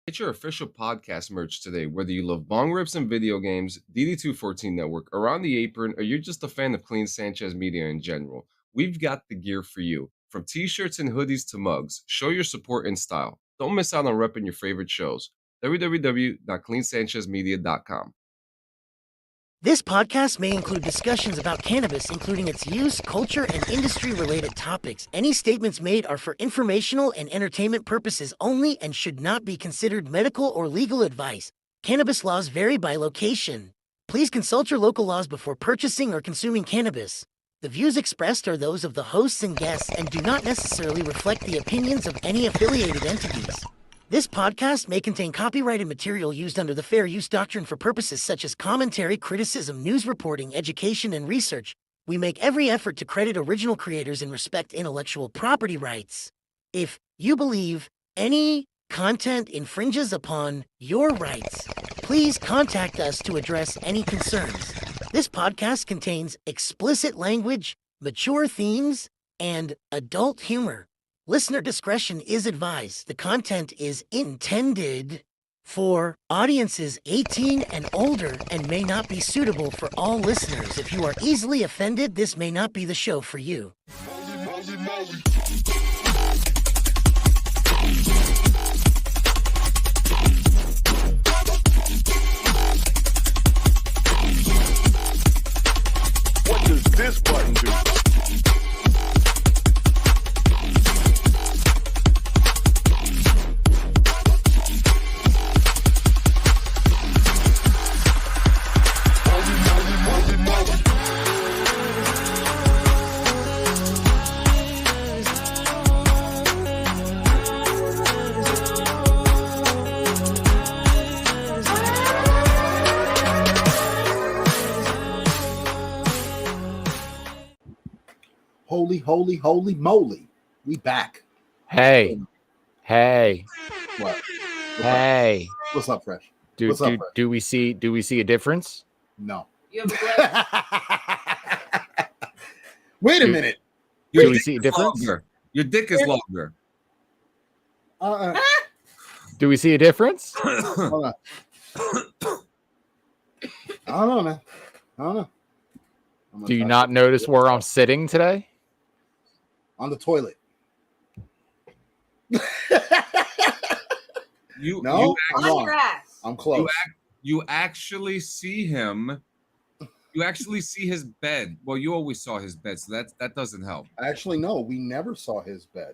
Get your official podcast merch today, whether you love bong rips and video games, DD214 Network, Around the Apron, or you're just a fan of Clean Sanchez Media in general. We've got the gear for you. From t-shirts and hoodies to mugs, show your support in style. Don't miss out on repping your favorite shows. www.cleansanchezmedia.com. This podcast may include discussions about cannabis, including its use, culture, and industry-related topics. Any statements made are for informational and entertainment purposes only and should not be considered medical or legal advice. Cannabis laws vary by location. Please consult your local laws before purchasing or consuming cannabis. The views expressed are those of the hosts and guests and do not necessarily reflect the opinions of any affiliated entities. This podcast may contain copyrighted material used under the Fair Use Doctrine for purposes such as commentary, criticism, news reporting, education, and research. We make every effort to credit original creators and respect intellectual property rights. If you believe any content infringes upon your rights, please contact us to address any concerns. This podcast contains explicit language, mature themes, and adult humor. Listener discretion is advised. The content is intended for audiences 18 and older and may not be suitable for all listeners. If you are easily offended, this may not be the show for you. What does this button do? Holy moly. We back. Hey. What? Hey. What's up, Fresh? Do we see a difference? No. You have a Wait a minute. Do we see a difference? Longer. Your dick is longer. Do we see a difference? Hold on. I don't know, man. I don't know. Do you not notice where I'm sitting today? On the toilet. No, I'm wrong. grass. I'm close. You actually see him. You actually see his bed. Well, you always saw his bed, so that doesn't help. Actually, no, we never saw his bed.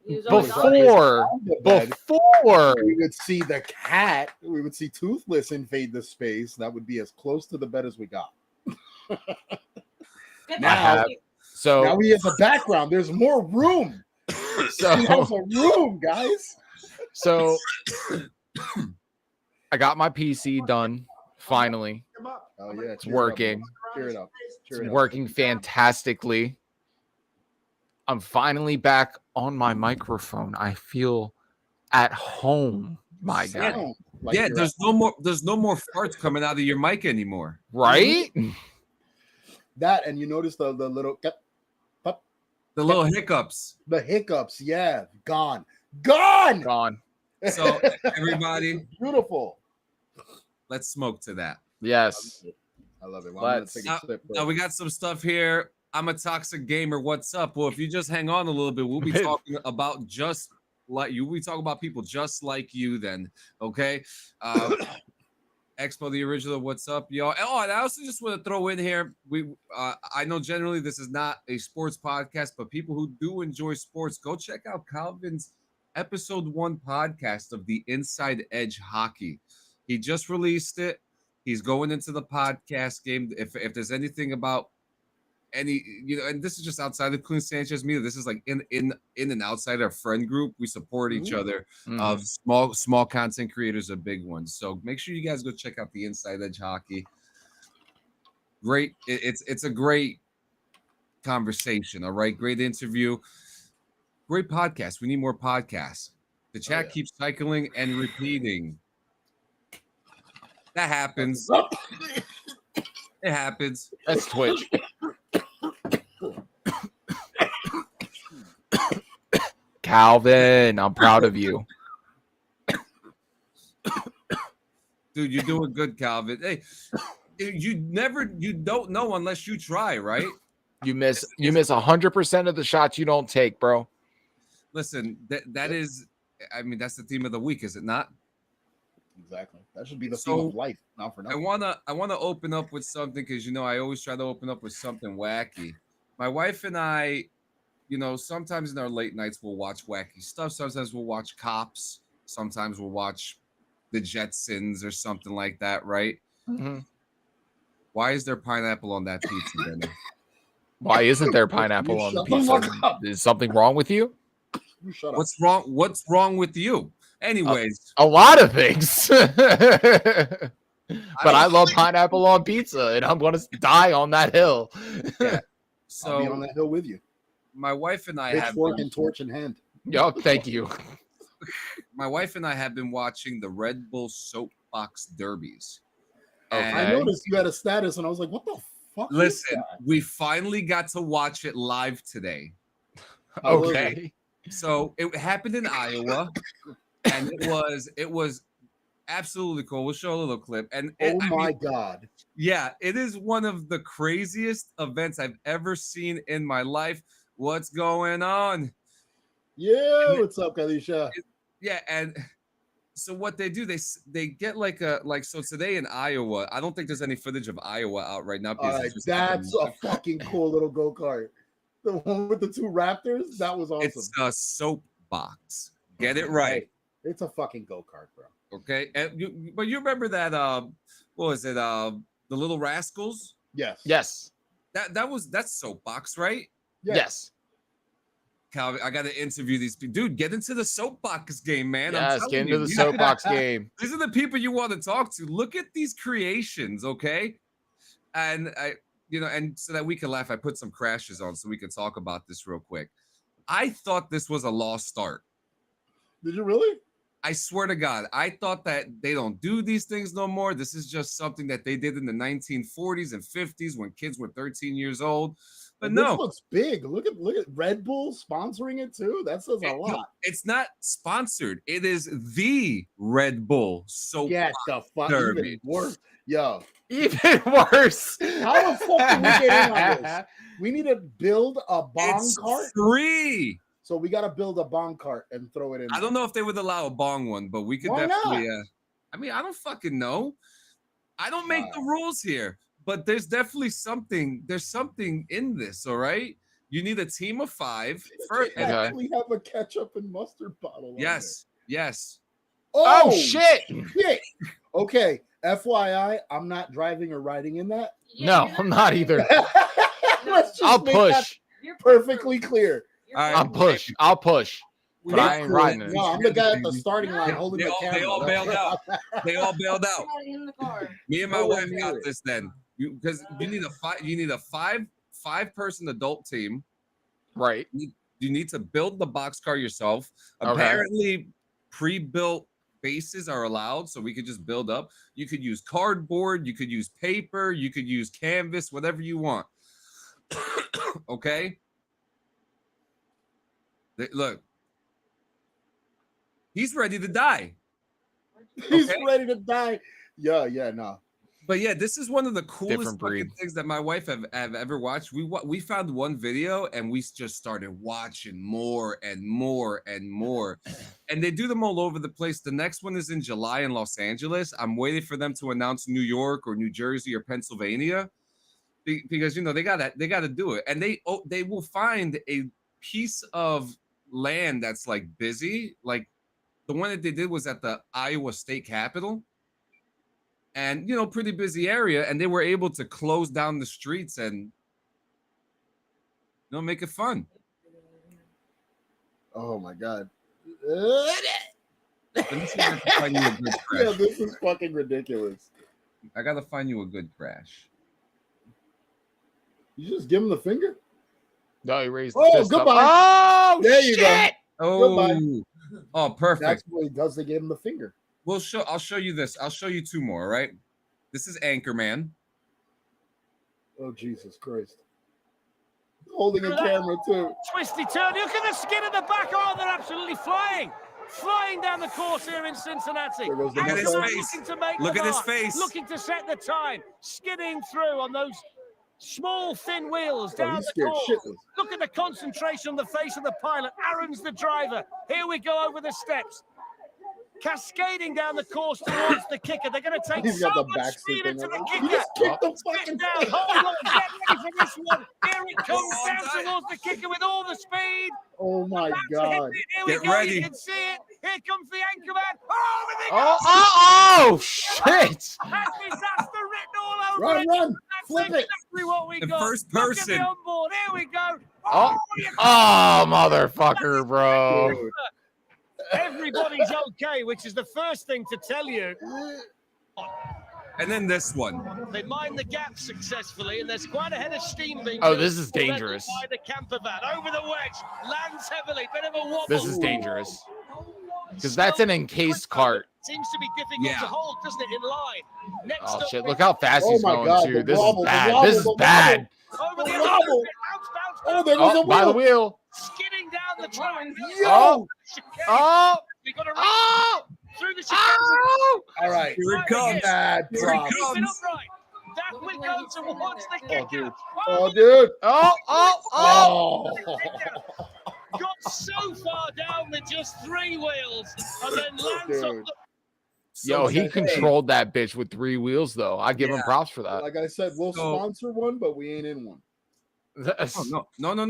Before We would see the cat. We would see Toothless invade the space. That would be as close to the bed as we got. Now he has a background. There's more room. So he has a room, guys. So I got my PC done finally. Oh yeah, It's working. Cheer it up. It's working fantastically. I'm finally back on my microphone. I feel at home, my guy. Yeah, there's no more farts coming out of your mic anymore. Right? That, and you notice the little The little hiccups. The hiccups, yeah, gone. So everybody, beautiful. Let's smoke to that. Yes. I love it. Well, now we got some stuff here. I'm a toxic gamer. What's up? Well, if you just hang on a little bit, we'll be talking about just like you. We talk about people just like you. Then, okay. Expo the original. What's up, y'all? Oh, and I also just want to throw in here. I know generally this is not a sports podcast, but people who do enjoy sports, go check out Calvin's episode 1 podcast of the Inside Edge Hockey. He just released it. He's going into the podcast game. If there's anything about any, and this is just outside of Clean Sanchez Media. This is like in and outside our friend group. We support each other. Of small content creators are big ones. So make sure you guys go check out the Inside Edge Hockey. Great. It's a great conversation. All right. Great interview. Great podcast. We need more podcasts. The chat keeps cycling and repeating. That happens. It happens. That's Twitch. Calvin, I'm proud of you. Dude, you're doing good, Calvin. Hey, you don't know unless you try, right? You miss 100% of the shots you don't take, bro. Listen, that is, I mean, that's the theme of the week, is it not? Exactly. That should be the theme of life. Not for nothing. I wanna open up with something because I always try to open up with something wacky. My wife and I, sometimes in our late nights we'll watch wacky stuff. Sometimes we'll watch Cops. Sometimes we'll watch the Jetsons or something like that, right? Mm-hmm. Why is there pineapple on that pizza dinner? Why isn't there pineapple on the pizza? Is something wrong with you? You shut up. What's wrong? What's wrong with you? Anyways, a lot of things. But I love pineapple on pizza, and I'm gonna die on that hill. Yeah. So I'll be on that hill with you. My wife and I have pitchfork and torch in hand. Yo, thank you. My wife and I have been watching the Red Bull Soapbox Derbies. Okay. I noticed you had a status, and I was like, "What the fuck?" Listen, we finally got to watch it live today. Okay. So it happened in Iowa, and it was absolutely cool. We'll show a little clip. And God. Yeah, it is one of the craziest events I've ever seen in my life. What's going on? Yeah, what's up, Kalisha? Yeah, and so what they do, they get so today in Iowa, I don't think there's any footage of Iowa out right now. All right, that's a fucking cool little go-kart. The one with the two raptors, that was awesome. It's a soapbox. Get it right. It's a fucking go-kart, bro. Okay, but you remember that? What was it? The Little Rascals. Yes. That's soapbox, right? Yes. Calvin, I got to interview these people. Dude, get into the soapbox game, man. Yes, get into the soapbox game. These are the people you want to talk to. Look at these creations, okay? And and so that we can laugh, I put some crashes on so we can talk about this real quick. I thought this was a lost start. Did you really? I swear to God, I thought that they don't do these things no more. This is just something that they did in the 1940s and 50s when kids were 13 years old. But no, this looks big. Look at Red Bull sponsoring it too. That says a lot. No, it's not sponsored. It is the Red Bull Soapbox Derby. Even worse. Yo, even worse. How the fuck can we get in on this? We need to build a bong cart. Free. So we got to build a bong cart and throw it in. I don't know if they would allow a bong one, but we could definitely. I mean, I don't fucking know. I don't make the rules here. But there's definitely something. There's something in this, all right? You need a team of 5. First, actually have a ketchup and mustard bottle. Yes. Oh shit! Okay. FYI, I'm not driving or riding in that. No, I'm not either. I'll push. Perfectly clear. All right, I'll push. But I ain't riding it. No, I'm the guy at the starting line holding the camera. They all bailed out. In the car. Me and my wife got this then. Because you need a five person adult team, right? You need to build the boxcar yourself. Okay. Apparently, pre-built bases are allowed, so we could just build up. You could use cardboard, you could use paper, you could use canvas, whatever you want. Okay. Look, he's ready to die. He's ready to die. Yeah, no. But yeah, this is one of the coolest fucking things that my wife have ever watched. We found one video and we just started watching more and more and more. And they do them all over the place. The next one is in July in Los Angeles. I'm waiting for them to announce New York or New Jersey or Pennsylvania because they gotta do it. And they will find a piece of land that's like busy. Like the one that they did was at the Iowa State Capitol. And pretty busy area, and they were able to close down the streets and make it fun. Oh my god! Let me see if I can find you a good crash. Yeah, this is fucking ridiculous. I gotta find you a good crash. You just give him the finger. No, he raised. Oh, goodbye. Oh, there you go. Oh, goodbye. Oh, perfect. That's what he does. They give him the finger. I'll show you this. I'll show you 2 more, right? This is Anchorman. Oh, Jesus Christ. Holding a camera, too. Twisty turn. Look at the skin of the back. Oh, they're absolutely flying. flying down the course here in Cincinnati. There goes the Look at his mustache. face. Looking to make Look the at his mark, face. looking to set the time, skidding through on those small, thin wheels Oh, down he's the scared course. shitless. Look at the concentration on the face of the pilot. Aaron's the driver. Here we go over the steps. Cascading down the course towards the kicker. They're going to take He's so got the much back speed thing into the on. kicker. He just kicked the Sit fucking down. thing. Hold on. Get ready for this one. Here it comes Oh, down nice. towards the kicker with all the speed. Oh my About to hit God. it. Here we Get go. ready. You can see it. Here comes the anchor man. Oh, and they Oh, shit! That's disaster written all over Run, it. run. That's Flip it. exactly what we In got. first Look at person. the onboard. Here we go. Oh, you oh, motherfucker, bro. Dude. Everybody's okay, which is the first thing to tell you. And then this one. They mine the gap successfully, and there's quite a head of steam being Oh, built this is already dangerous. by the camper van. Over the wedge, lands heavily, bit of a wobble. This is dangerous. Because that's an encased cart. Seems to be difficult Yeah. to hold, doesn't it, in line? Next Oh, up, shit. Look how fast Oh he's my going, God, too. the This wobble, is the bad. wobble, This is the bad. over the The other wobble. bounce, Oh, there goes Oh, the by the wheel. wheel. skidding down the track. Oh, oh, We got to oh, through the chicane. oh. All right. Here it comes. Bad Here drop. it comes. Upright. That we go towards the Oh, kicker. dude. Oh, dude. Oh, oh, oh. Oh. Got so far down with just 3 wheels and then lands on Dude. the Yo, he controlled that bitch with 3 wheels, though. I give him Yeah. props for that. Like I said, we'll So- sponsor one, but we ain't in one. Oh, no. No.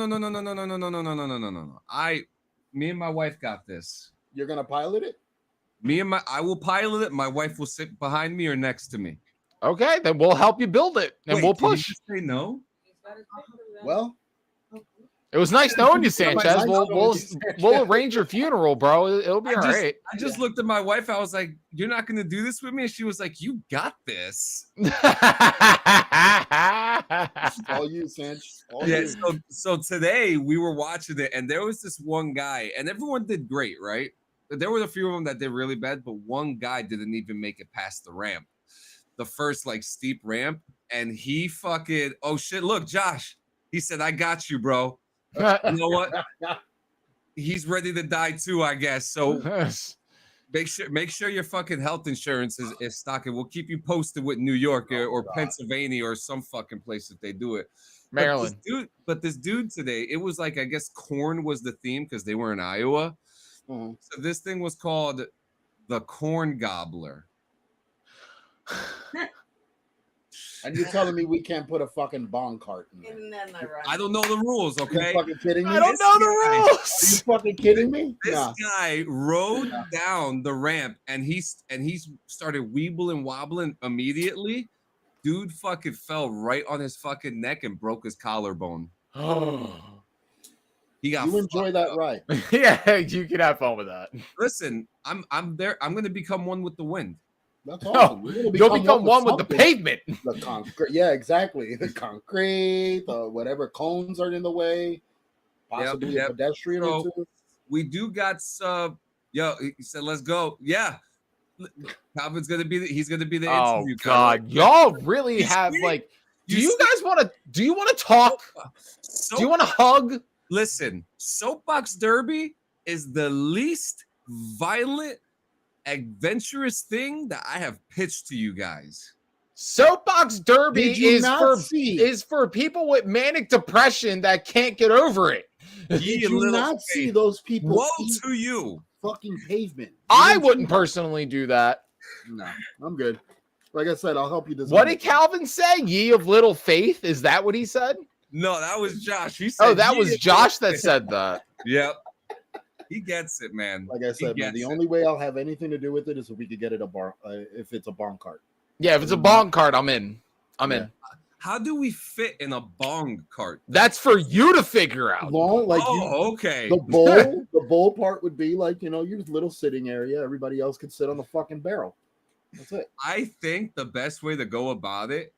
Me and my wife got this. You're gonna pilot it? I will pilot it. My wife will sit behind me or next to me. Okay, then we'll help you build it, and Wait, we'll did you push. just say no. Well, It was nice knowing you, Sanchez. Nice We'll knowing you, Sanchez. we'll arrange your funeral, bro. It'll be all right. I just looked at my wife. I was like, "You're not going to do this with me?" And she was like, "You got this." all you, Sanch. All Yeah. you. So today we were watching it, and there was this one guy, and everyone did great, right? There were a few of them that did really bad, but one guy didn't even make it past the ramp, the first like steep ramp, and he fucking oh shit! Look, Josh, he said, "I got you, bro." You know what? He's ready to die too, I guess. So make sure your fucking health insurance is stocking. We'll keep you posted with New York or Pennsylvania or some fucking place if they do it. Maryland. But this dude today, it was like I guess corn was the theme because they were in Iowa. Mhm. So this thing was called the Corn Gobbler. And you're telling me we can't put a fucking bong cart in there? And then I run. I don't know the rules, Are okay? you fucking kidding me? I don't know the Are you rules. fucking kidding me? This Nah. guy rode down the ramp and he started weebling wobbling immediately. Dude fucking fell right on his fucking neck and broke his collarbone. He got You enjoy fucked that up. ride. Yeah, you can have fun with that. Listen, I'm there. I'm gonna become one with the wind. That's No, awesome. You're gonna you'll become one with the something. pavement. The concrete. Yeah, exactly. The concrete, whatever cones are in the way, possibly Yep. a pedestrian or So- two. We do got yo. He said, "Let's go." Yeah, Calvin's gonna be. He's gonna be the Oh interview. God, y'all really You have see? like. Do You you see? guys want to? Do you want to talk? Do you want to hug? Listen, Soapbox Derby is the least violent, adventurous thing that I have pitched to you guys. Soapbox Derby Did you is not see? is for people with manic depression that can't get over it. Did you little not see faith. those people Woe eat to you. fucking pavement? You I didn't see wouldn't that? personally do that. No, I'm good. Like I said, I'll help you design. What did it. Calvin say? Ye of little faith? Is that what he said? No, that was Josh. He said, Oh, that was "Yeah." Josh that said that. Yep. He gets it, man. Like I said, man, gets the it. only way I'll have anything to do with it is if we could get it a bar. If it's a barn cart. Yeah, if it's a bong cart, I'm in. I'm in. How do we fit in a bong cart? That's for you to figure out. Long, like Okay. the bowl part would be like your little sitting area. Everybody else could sit on the fucking barrel. That's it. I think the best way to go about it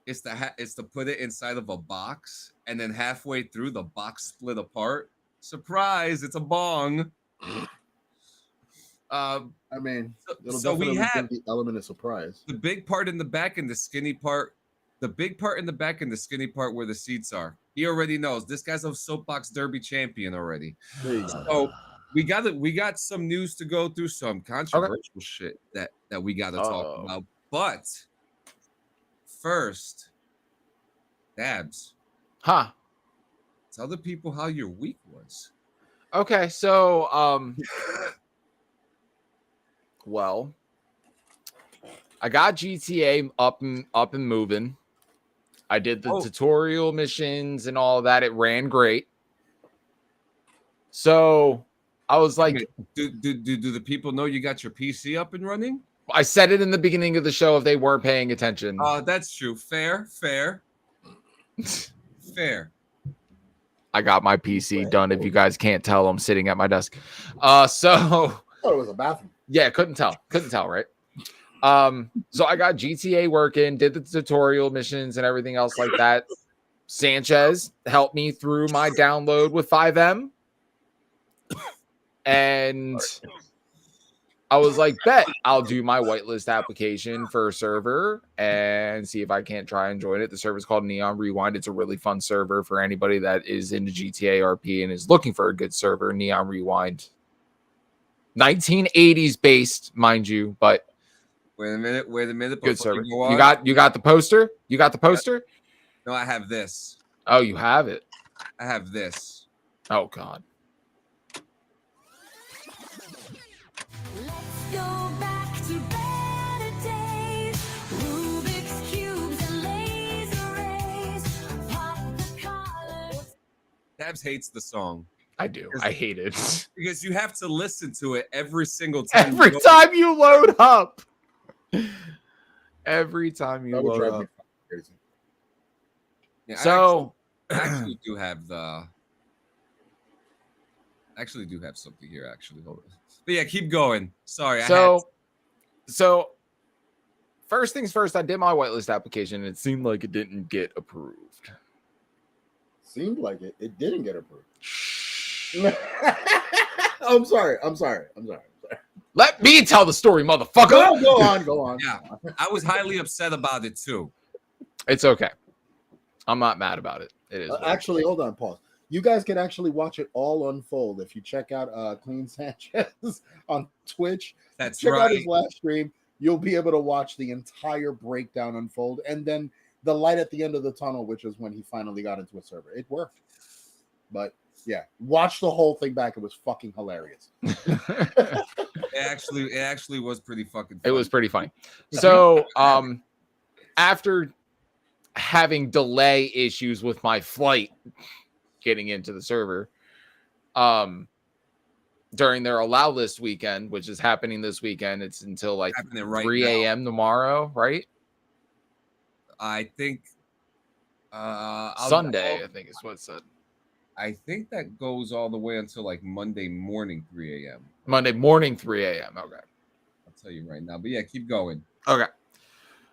is to put it inside of a box, and then halfway through the box split apart. Surprise! It's a bong. I mean, it'll So we definitely have bring the element of surprise. the big part in the back and the skinny part. The big part in the back and the skinny part where the seats are. He already knows. This guy's a Soapbox Derby champion already. There you go. So we got some news to go through, some controversial shit that we got to talk about. But first, Dabs, Huh. tell the people how your week was. Okay, so well, I got GTA up and moving. I did the tutorial missions and all of that. It ran great. So I was like, do the people know you got your PC up and running? I said it in the beginning of the show if they weren't paying attention. That's true. Fair. I got my PC done. If you guys can't tell, I'm sitting at my desk. So I thought it was a bathroom. Yeah, couldn't tell, right? So I got GTA working, did the tutorial missions and everything else like that. Sanchez helped me through my download with 5M. And I was like, bet I'll do my whitelist application for a server and see if I can't try and join it. The server's called Neon Rewind. It's a really fun server for anybody that is into GTA RP and is looking for a good server. Neon Rewind. 1980s based, mind you, but wait a minute. Good server. You got the poster? You got the poster? No, I have this. Oh, you have it. I have this. Oh God. Let's go back to better days. Rubik's cubes and laser rays. Pop the colors. Dabs hates the song. I do. I hate it. Because you have to listen to it every single time. Every time you load up. Every time you load up. Yeah, So I actually do have something here. Actually, hold on. But yeah, keep going. Sorry. So first things first, I did my whitelist application and it seemed like it didn't get approved. Seemed like it. It didn't get approved. I'm sorry. Let me tell the story, motherfucker. Go on. Yeah, I was highly upset about it too. It's okay. I'm not mad about it. It is. Actually, hold on, pause. You guys can actually watch it all unfold if you check out Clean Sanchez on Twitch. Check out his last stream. You'll be able to watch the entire breakdown unfold, and then the light at the end of the tunnel, which is when he finally got into a server. It worked, but yeah, watch the whole thing back. It was fucking hilarious. It actually was pretty fucking funny. It was pretty funny. So, after having delay issues with my flight getting into the server, during their allow list weekend, which is happening this weekend, it's until like 3 a.m. tomorrow, right? I think Sunday, I think is what it said. I think that goes all the way until like Monday morning, 3 a.m. Monday morning, 3 a.m. Okay. I'll tell you right now. But yeah, keep going. Okay.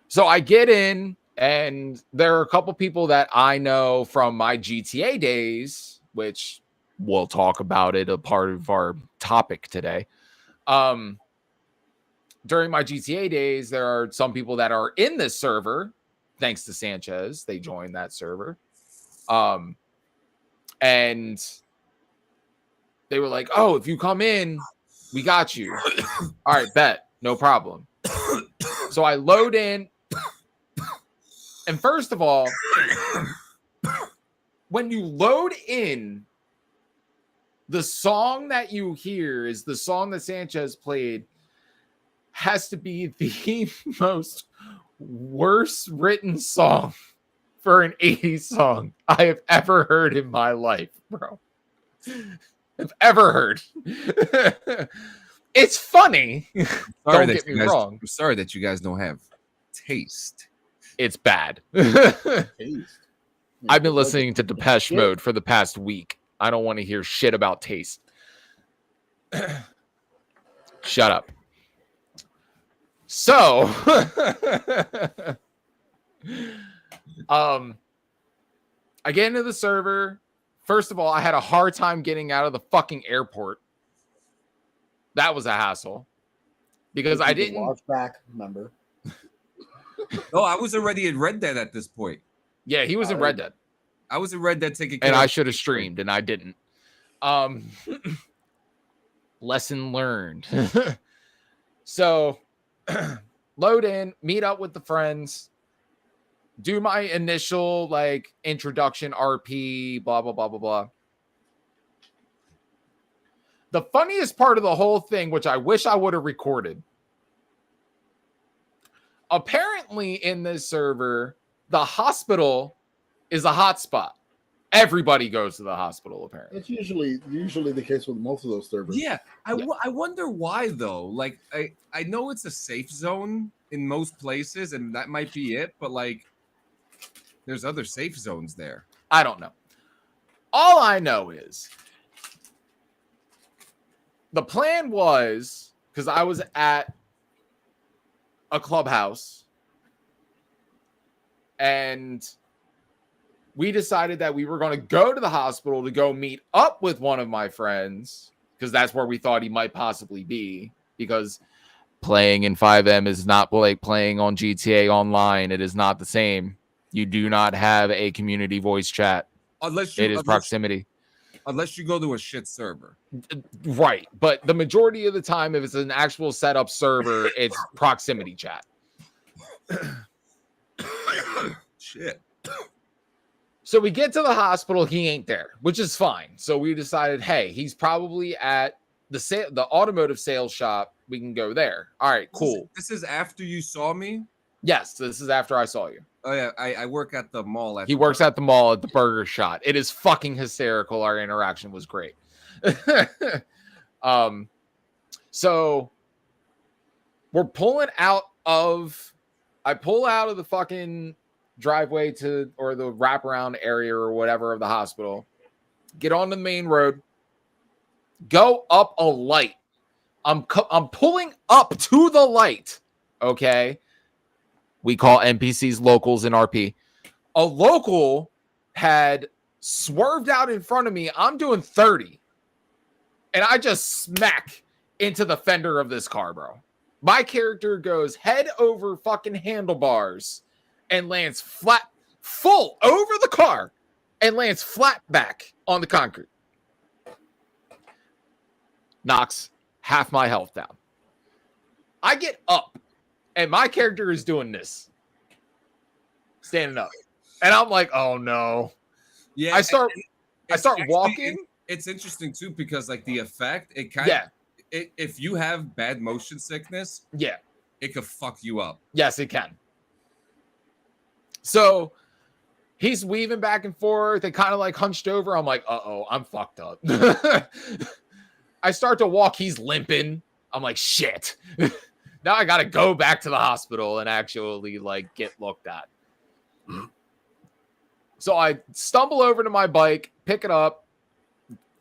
So I get in, and there are a couple people that I know from my GTA days, which we'll talk about it, a part of our topic today. During my GTA days, there are some people that are in this server, thanks to Sanchez. They joined that server. And they were like, oh, if you come in, we got you. All right, bet. No problem. So I load in. And first of all, when you load in, the song that you hear is the song that Sanchez played, has to be the most worst written song for an 80s song I have ever heard in my life, bro. I've ever heard. It's funny. Don't get me wrong. I'm sorry that you guys don't have taste. It's bad. I've been listening to Depeche Mode for the past week. I don't want to hear shit about taste. Shut up. So, I get into the server. First of all, I had a hard time getting out of the fucking airport. That was a hassle because I didn't watch back. Remember? No, I was already in Red Dead at this point. Yeah, he was in Red Dead. I was in Red Dead taking care and of I should have streamed, and I didn't. Lesson learned. So load in, meet up with the friends, do my initial like introduction RP, blah, blah, blah, blah, blah. The funniest part of the whole thing, which I wish I would have recorded, apparently in this server, the hospital is a hotspot. Everybody goes to the hospital, apparently. That's usually the case with most of those servers. Yeah, I wonder why though. Like, I know it's a safe zone in most places, and that might be it. But like, there's other safe zones there. I don't know. All I know is the plan was, because I was at a clubhouse and we decided that we were going to go to the hospital to go meet up with one of my friends, because that's where we thought he might possibly be, because playing in 5M is not like playing on GTA Online. It is not the same. You do not have a community voice chat. It is proximity. Unless you go to a shit server. Right. But the majority of the time, if it's an actual setup server, it's proximity chat. Shit. So we get to the hospital, he ain't there, which is fine. So we decided, hey, he's probably at the automotive sales shop. We can go there. All right, cool. This is after you saw me? Yes, this is after I saw you. Oh yeah, I work at the mall. He works at the mall at the Burger Shot. It is fucking hysterical. Our interaction was great. So we're pulling out of, I pull out of the fucking driveway or the wraparound area or whatever of the hospital, get on the main road, go up a light. I'm pulling up to the light. Okay. We call NPCs locals in RP. A local had swerved out in front of me. I'm doing 30. And I just smack into the fender of this car, bro. My character goes head over fucking handlebars and lands full over the car and lands flat back on the concrete. Knocks half my health down. I get up and my character is doing this, standing up. And I'm like, oh no. Yeah. I start walking. It's interesting too, because like the effect, it kind of, if you have bad motion sickness, it could fuck you up. Yes, it can. So he's weaving back and forth and kind of like hunched over. I'm like, uh-oh, I'm fucked up. I start to walk. He's limping. I'm like, shit. Now I got to go back to the hospital and actually like get looked at. So I stumble over to my bike, pick it up,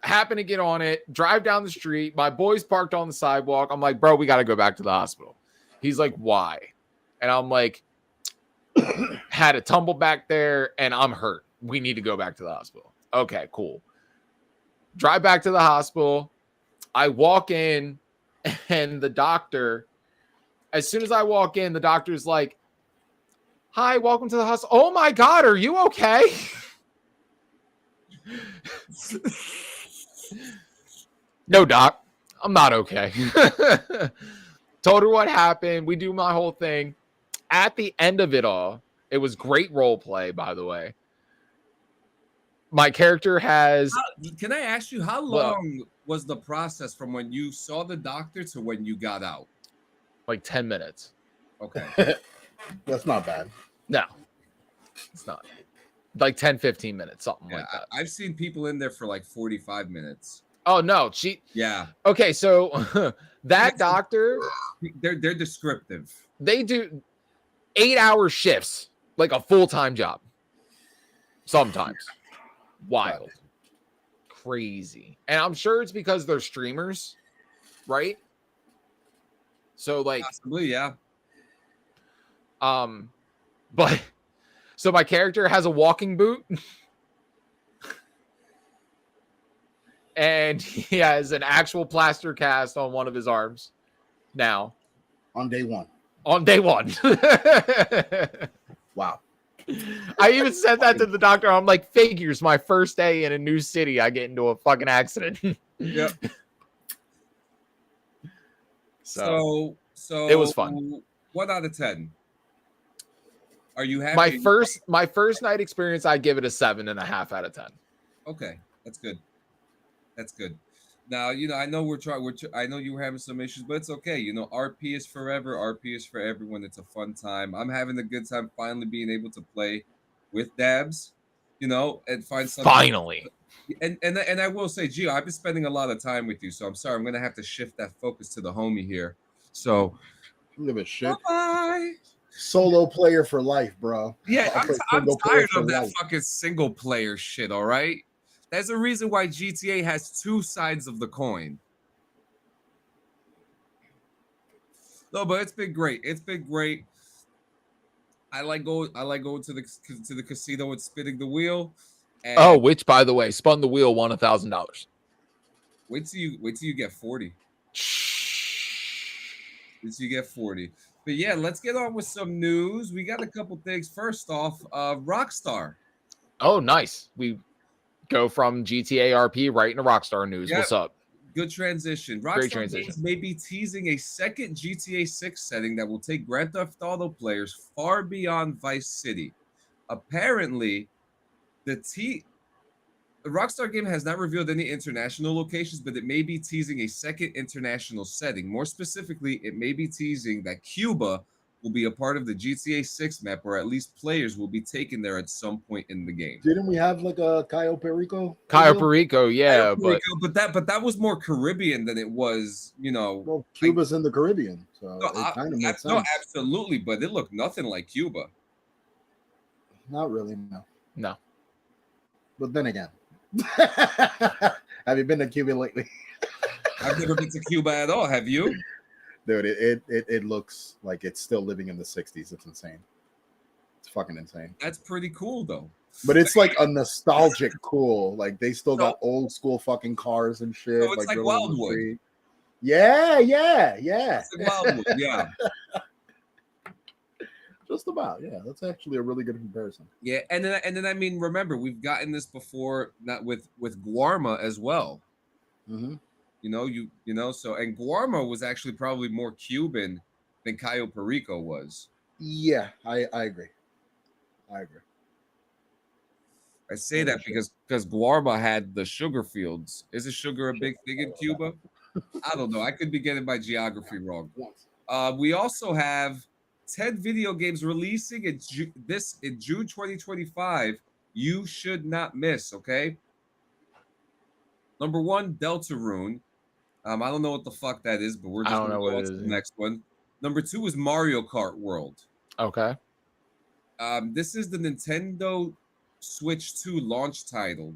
happen to get on it, drive down the street. My boy's parked on the sidewalk. I'm like, bro, we got to go back to the hospital. He's like, why? And I'm like, had a tumble back there and I'm hurt. We need to go back to the hospital. Okay, cool. Drive back to the hospital. I walk in and the doctor, as soon as I walk in, the doctor's like, hi, welcome to the hospital. Oh my God, are you okay? No, doc, I'm not okay. Told her what happened. We do my whole thing. At the end of it all, it was great role play, by the way. My character has... Can I ask you, how long was the process from when you saw the doctor to when you got out? Like 10 minutes. Okay. That's not bad. No, it's not. Like 10, 15 minutes, something like that. I've seen people in there for like 45 minutes. Oh, no. Yeah. Okay, so that doctor... They're descriptive. They do 8-hour shifts, like a full-time job. Sometimes. Wild. Crazy. And I'm sure it's because they're streamers, right? So like possibly, yeah. But so my character has a walking boot. And he has an actual plaster cast on one of his arms now. On day one. On day one. Wow. I even said that to the doctor. I'm like, figures, my first day in a new city, I get into a fucking accident. Yep. So So it was fun. 1 out of 10. Are you happy? My first night experience, I give it a 7.5 out of 10. Okay, that's good. That's good. Now, I know I know you were having some issues, but it's okay. RP is forever. RP is for everyone. It's a fun time. I'm having a good time finally being able to play with Dabs, and find something. Finally. And I will say, Gio, I've been spending a lot of time with you, so I'm sorry. I'm gonna have to shift that focus to the homie here. So, give a shit. bye. Solo player for life, bro. Yeah, I'll play I'm single player tired for of that life. fucking single player shit. All right, there's a reason why GTA has 2 sides of the coin. No, but it's been great. It's been great. I like going to the casino and spinning the wheel. And Which, by the way, spun the wheel, won $1,000. wait till you get 40. Wait till you get 40. But yeah, let's get on with some news. We got a couple things. First off, Rockstar. Oh, nice. We go from GTA RP right into Rockstar news. Yep. What's up? Good transition. Great Rockstar transition. Games may be teasing a second GTA 6 setting that will take Grand Theft Auto players far beyond Vice City. Apparently, the Rockstar game has not revealed any international locations, but it may be teasing a second international setting. More specifically, it may be teasing that Cuba will be a part of the GTA 6 map, or at least players will be taken there at some point in the game. Didn't we have like a Cayo Perico? Cayo Perico, yeah, but that was more Caribbean than it was, Well, Cuba's in the Caribbean, so No, it kind of makes sense. no, absolutely, but it looked nothing like Cuba. Not really, no. But then again, have you been to Cuba lately? I've never been to Cuba at all. Have you? Dude, it looks like it's still living in the 60s. It's insane. It's fucking insane. That's pretty cool, though. But it's like a nostalgic cool. Like they still got old school fucking cars and shit. So it's like driven on the Wildwood. street. Yeah. It's like Wildwood, yeah. Just about, yeah. That's actually a really good comparison. Yeah, and then I mean, remember, we've gotten this before, not with Guarma as well. Mm-hmm. So and Guarma was actually probably more Cuban than Cayo Perico was. Yeah, I agree. I say that because Guarma had the sugar fields. Is sugar a big thing in Cuba? I don't know. I could be getting my geography wrong. We also have 10 video games releasing in June 2025. You should not miss. Okay. Number 1, Deltarune. I don't know what the fuck that is, but we're just going to go on to the next one. Number 2 is Mario Kart World. Okay. This is the Nintendo Switch 2 launch title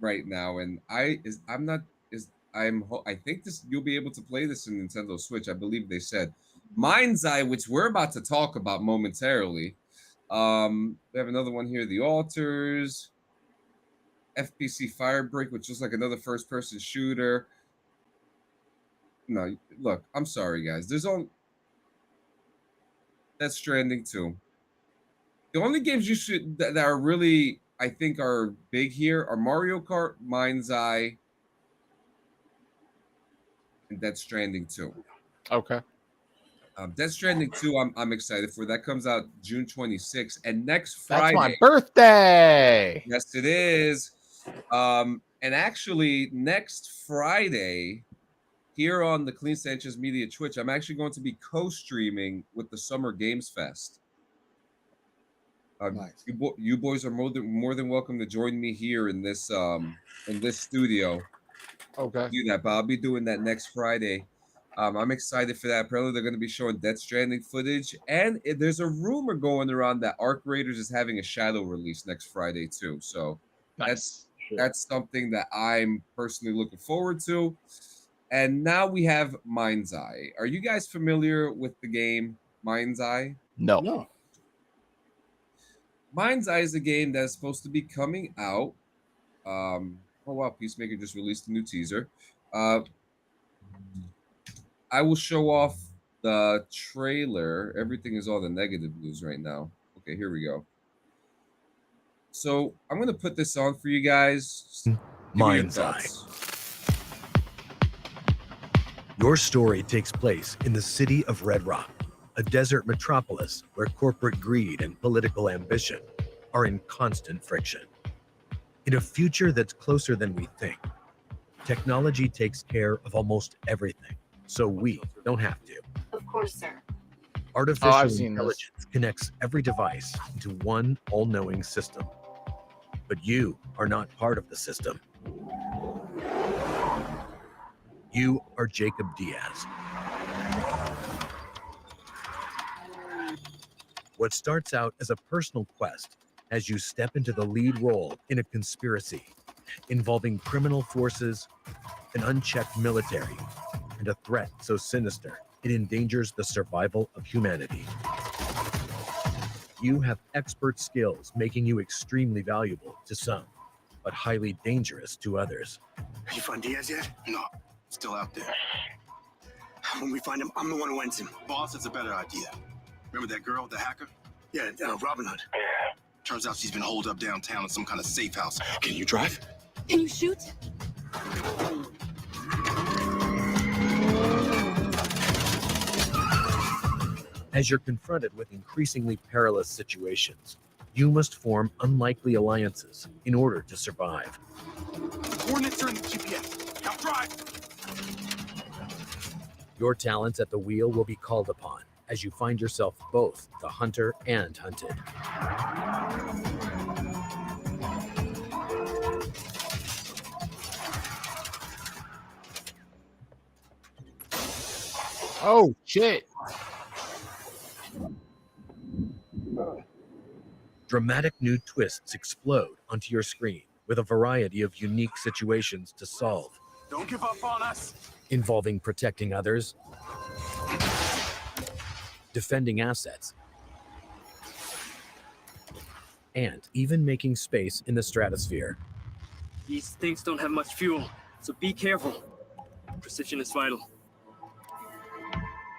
right now, and I think you'll be able to play this in Nintendo Switch. I believe they said Mind's Eye, which we're about to talk about momentarily. We have another one here, The Alters. FPC Firebreak, which is like another first-person shooter. No, look, I'm sorry, guys. There's only Death Stranding 2. The only games that are really, I think, are big here are Mario Kart, Mind's Eye, and Death Stranding 2. Okay. Death Stranding 2, I'm excited for. That comes out June 26th, and next Friday. That's my birthday. Yes, it is. And actually, next Friday, here on the Clean Sanchez Media Twitch, I'm actually going to be co-streaming with the Summer Games Fest. Nice. You boys are more than welcome to join me here in this studio. Okay. Do that, but I'll be doing that next Friday. I'm excited for that. Apparently, they're going to be showing Death Stranding footage, and there's a rumor going around that Arc Raiders is having a shadow release next Friday too. So nice. That's something that I'm personally looking forward to. And now we have Mind's Eye. Are you guys familiar with the game Mind's Eye? No. Mind's Eye is a game that's supposed to be coming out. Oh wow, Peacemaker just released a new teaser. I will show off the trailer. Everything is all the negative news right now. Okay, here we go. So I'm going to put this on for you guys. Mind's Eye. Your story takes place in the city of Red Rock, a desert metropolis where corporate greed and political ambition are in constant friction. In a future that's closer than we think, technology takes care of almost everything, so we don't have to. Of course, sir. Artificial I've seen this. intelligence connects every device into one all-knowing system. But you are not part of the system. You are Jacob Diaz. What starts out as a personal quest as you step into the lead role in a conspiracy involving criminal forces, an unchecked military, and a threat so sinister it endangers the survival of humanity. You have expert skills, making you extremely valuable to some, but highly dangerous to others. You find Diaz yet? No, still out there. When we find him, I'm the one who ends him. Boss, it's a better idea. Remember that girl, the hacker? Yeah, Robin Hood. Yeah. Turns out she's been holed up downtown in some kind of safe house. Can you drive? Can you shoot? As you're confronted with increasingly perilous situations, you must form unlikely alliances in order to survive. Coordinates are in the GPS. Now drive! Your talents at the wheel will be called upon as you find yourself both the hunter and hunted. Oh, shit. Dramatic new twists explode onto your screen with a variety of unique situations to solve, Don't give up on us! involving protecting others, defending assets, and even making space in the stratosphere. These things don't have much fuel, so be careful. Precision is vital.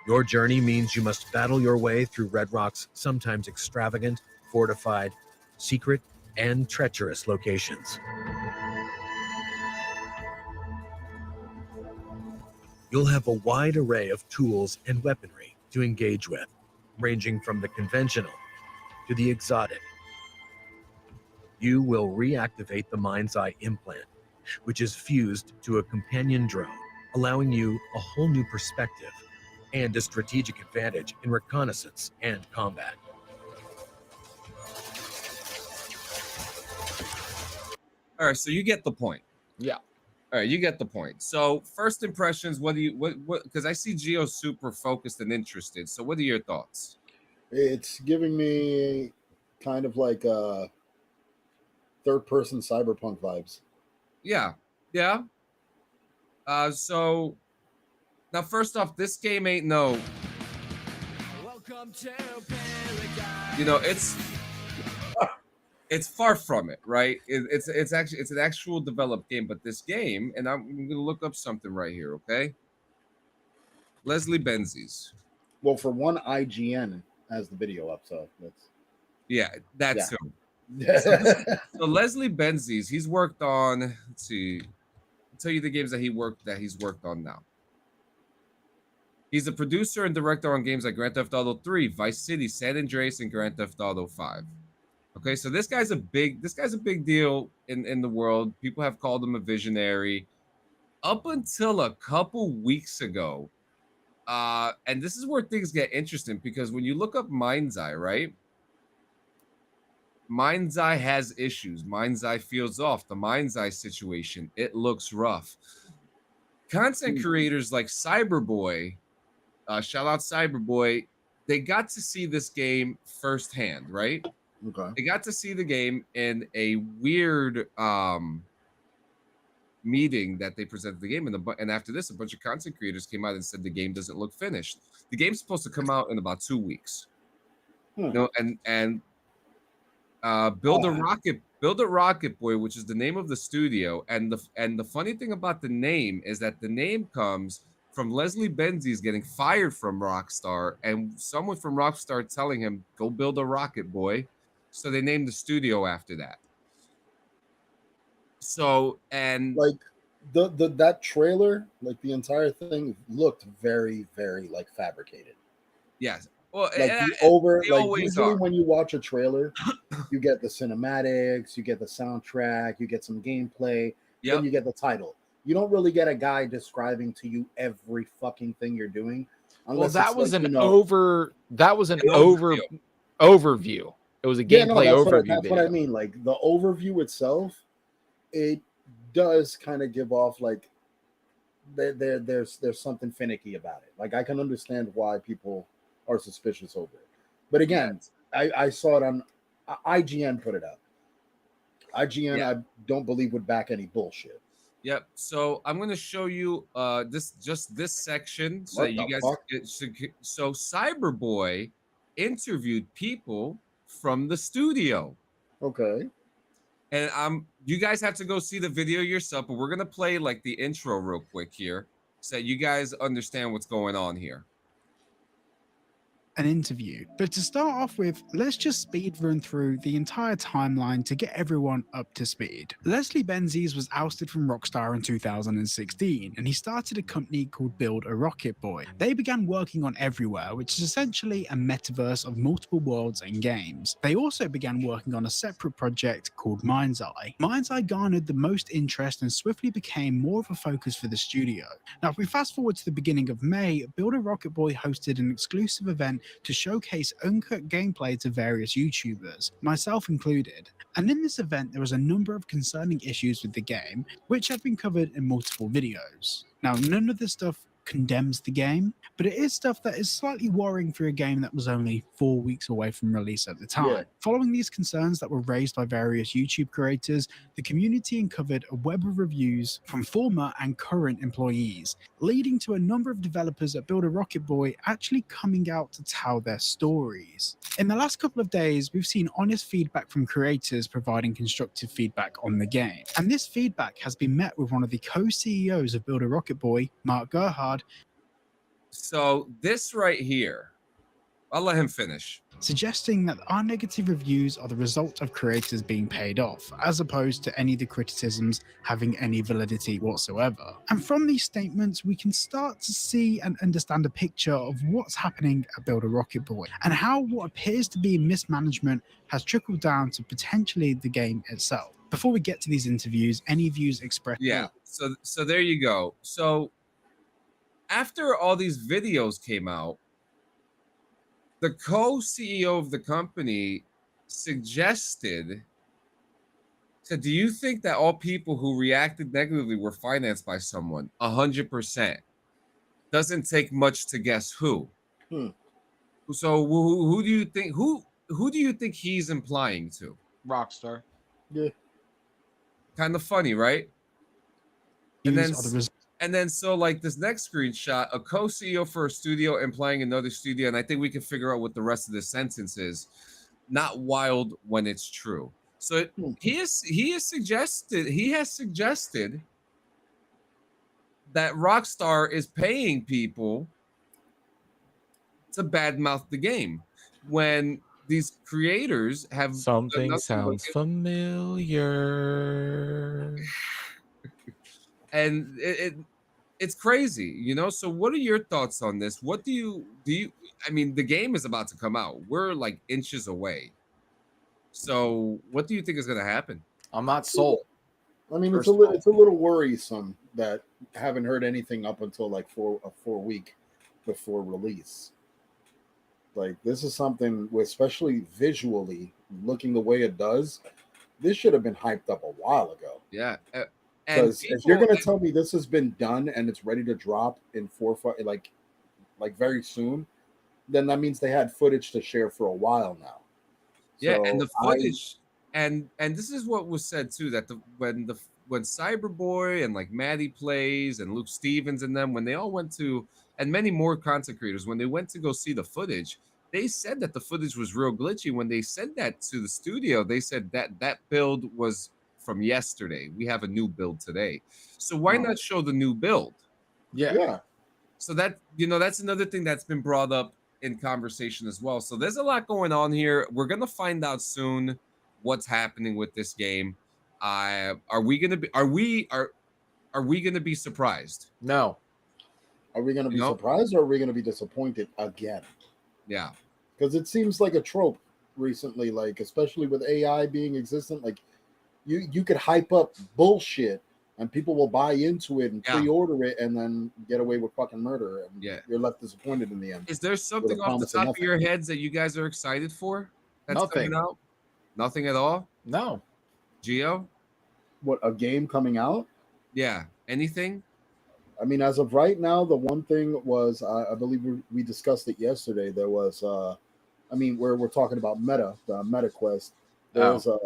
Your journey means you must battle your way through Red Rock's sometimes extravagant, fortified, secret, and treacherous locations. You'll have a wide array of tools and weaponry to engage with, ranging from the conventional to the exotic. You will reactivate the Mind's Eye implant, which is fused to a companion drone, allowing you a whole new perspective and a strategic advantage in reconnaissance and combat. All right, so you get the point. Yeah. All right, you get the point. So first impressions, what because I see Geo super focused and interested. So what are your thoughts? It's giving me kind of like third-person cyberpunk vibes. Yeah. Yeah. So now first off, this game ain't no, Welcome to paradise. you know, it's far from it, right? It's actually an actual developed game, but this game, and I'm gonna look up something right here, okay? Leslie Benzies. Well, for one, IGN has the video up, so that's Yeah, that Yeah. too. So Leslie Benzies, he's worked on, let's see, I'll tell you the games that he's worked on now. He's a producer and director on games like Grand Theft Auto 3, Vice City, San Andreas, and Grand Theft Auto 5. Okay, so this guy's a big deal in the world. People have called him a visionary. Up until a couple weeks ago, and this is where things get interesting, because when you look up Mind's Eye, right? Mind's Eye has issues. Mind's Eye feels off. The Mind's Eye situation, it looks rough. Content creators like Cyberboy, shout out Cyberboy, they got to see this game firsthand, right? okay. They got to see the game in a weird meeting that they presented the game, and after this, a bunch of content creators came out and said the game doesn't look finished. The game's supposed to come out in about 2 weeks. You know, and Build a Rocket Boy, which is the name of the studio, and the funny thing about the name is that the name comes from Leslie Benzies getting fired from Rockstar, and someone from Rockstar telling him, go build a Rocket Boy. So they named the studio after that. So, and Like the that trailer, like the entire thing, looked very, very like fabricated. Yes. Well, Like over, they like always usually are. when you watch a trailer, you get the cinematics, you get the soundtrack, you get some gameplay, Yep. then you get the title. You don't really get a guy describing to you every fucking thing you're doing. Well, that it's was like, an overview. It was a yeah, no, gameplay overview that's what I video. mean. Like the overview itself, it does kind of give off like there's something finicky about it. Like I can understand why people are suspicious over it. But again, I saw it on IGN put it up. IGN, I don't believe would back any bullshit. Yep. So I'm going to show you this section so What that you the guys fuck? so Cyberboy interviewed people from the studio. Okay. And you guys have to go see the video yourself, but we're going to play like the intro real quick here so that you guys understand what's going on here. An interview. But to start off with, let's just speed run through the entire timeline to get everyone up to speed. Leslie Benzies was ousted from Rockstar in 2016, and he started a company called Build a Rocket Boy. They began working on Everywhere, which is essentially a metaverse of multiple worlds and games. They also began working on a separate project called Mind's Eye. Mind's Eye garnered the most interest and swiftly became more of a focus for the studio. Now, if we fast forward to the beginning of May, Build a Rocket Boy hosted an exclusive event to showcase uncut gameplay to various YouTubers, myself included. And in this event, there was a number of concerning issues with the game, which have been covered in multiple videos. Now, none of this stuff condemns the game, but it is stuff that is slightly worrying for a game that was only 4 weeks away from release at the time. Yeah. Following these concerns that were raised by various YouTube creators, the community uncovered a web of reviews from former and current employees, leading to a number of developers at Build a Rocket Boy actually coming out to tell their stories. In the last couple of days, we've seen honest feedback from creators providing constructive feedback on the game. And this feedback has been met with one of the co-CEOs of Build a Rocket Boy, Mark Gerhard. So this right here, I'll let him finish. Suggesting that our negative reviews are the result of creators being paid off, as opposed to any of the criticisms having any validity whatsoever. And from these statements, we can start to see and understand a picture of what's happening at Build a Rocket Boy, and how what appears to be mismanagement has trickled down to potentially the game itself. Before we get to these interviews, any views expressed? Yeah. So there you go. So after all these videos came out, the co-CEO of the company said, do you think that all people who reacted negatively were financed by someone? 100%. Doesn't take much to guess who. So who do you think who do you think he's implying to? Rockstar. Yeah. Kind of funny, right? And then Views are the result. And then so like this next screenshot, a co-CEO for a studio implying another studio, and I think we can figure out what the rest of this sentence is. Not wild when it's true. So he has suggested that Rockstar is paying people to badmouth the game when these creators have Something sounds familiar. And it's crazy, you know. So what are your thoughts on this? What do you I mean, the game is about to come out. We're like inches away. So what do you think is going to happen? I'm not sold. I mean, it's a little worrisome that I haven't heard anything up until like 4 week before release. Like this is something, especially visually, looking the way it does. This should have been hyped up a while ago. Yeah. Because if you're gonna tell me this has been done and it's ready to drop in 4 like very soon, then that means they had footage to share for a while now. Yeah, So and the footage, and this is what was said too, that when Cyberboy and like Maddie Plays and Luke Stevens and them, when they all went to, and many more content creators, when they went to go see the footage, they said that the footage was real glitchy. When they said that to the studio, they said that build was from yesterday. We have a new build today. So why not show the new build? Yeah. So that, you know, that's another thing that's been brought up in conversation as well. So there's a lot going on here. We're going to find out soon what's happening with this game. Are are we going to be surprised? No. Are we going to be surprised, or are we going to be disappointed again? Yeah, because it seems like a trope recently, like especially with AI being existent. Like you could hype up bullshit and people will buy into it and pre-order it and then get away with fucking murder, and you're left disappointed in the end. Is there something off the top of your heads that you guys are excited for? That's coming out? Nothing at all? No. Gio? What, a game coming out? Yeah. Anything? I mean, as of right now, the one thing was, I believe we discussed it yesterday. There was, I mean, we're talking about Meta, the Meta Quest. There was a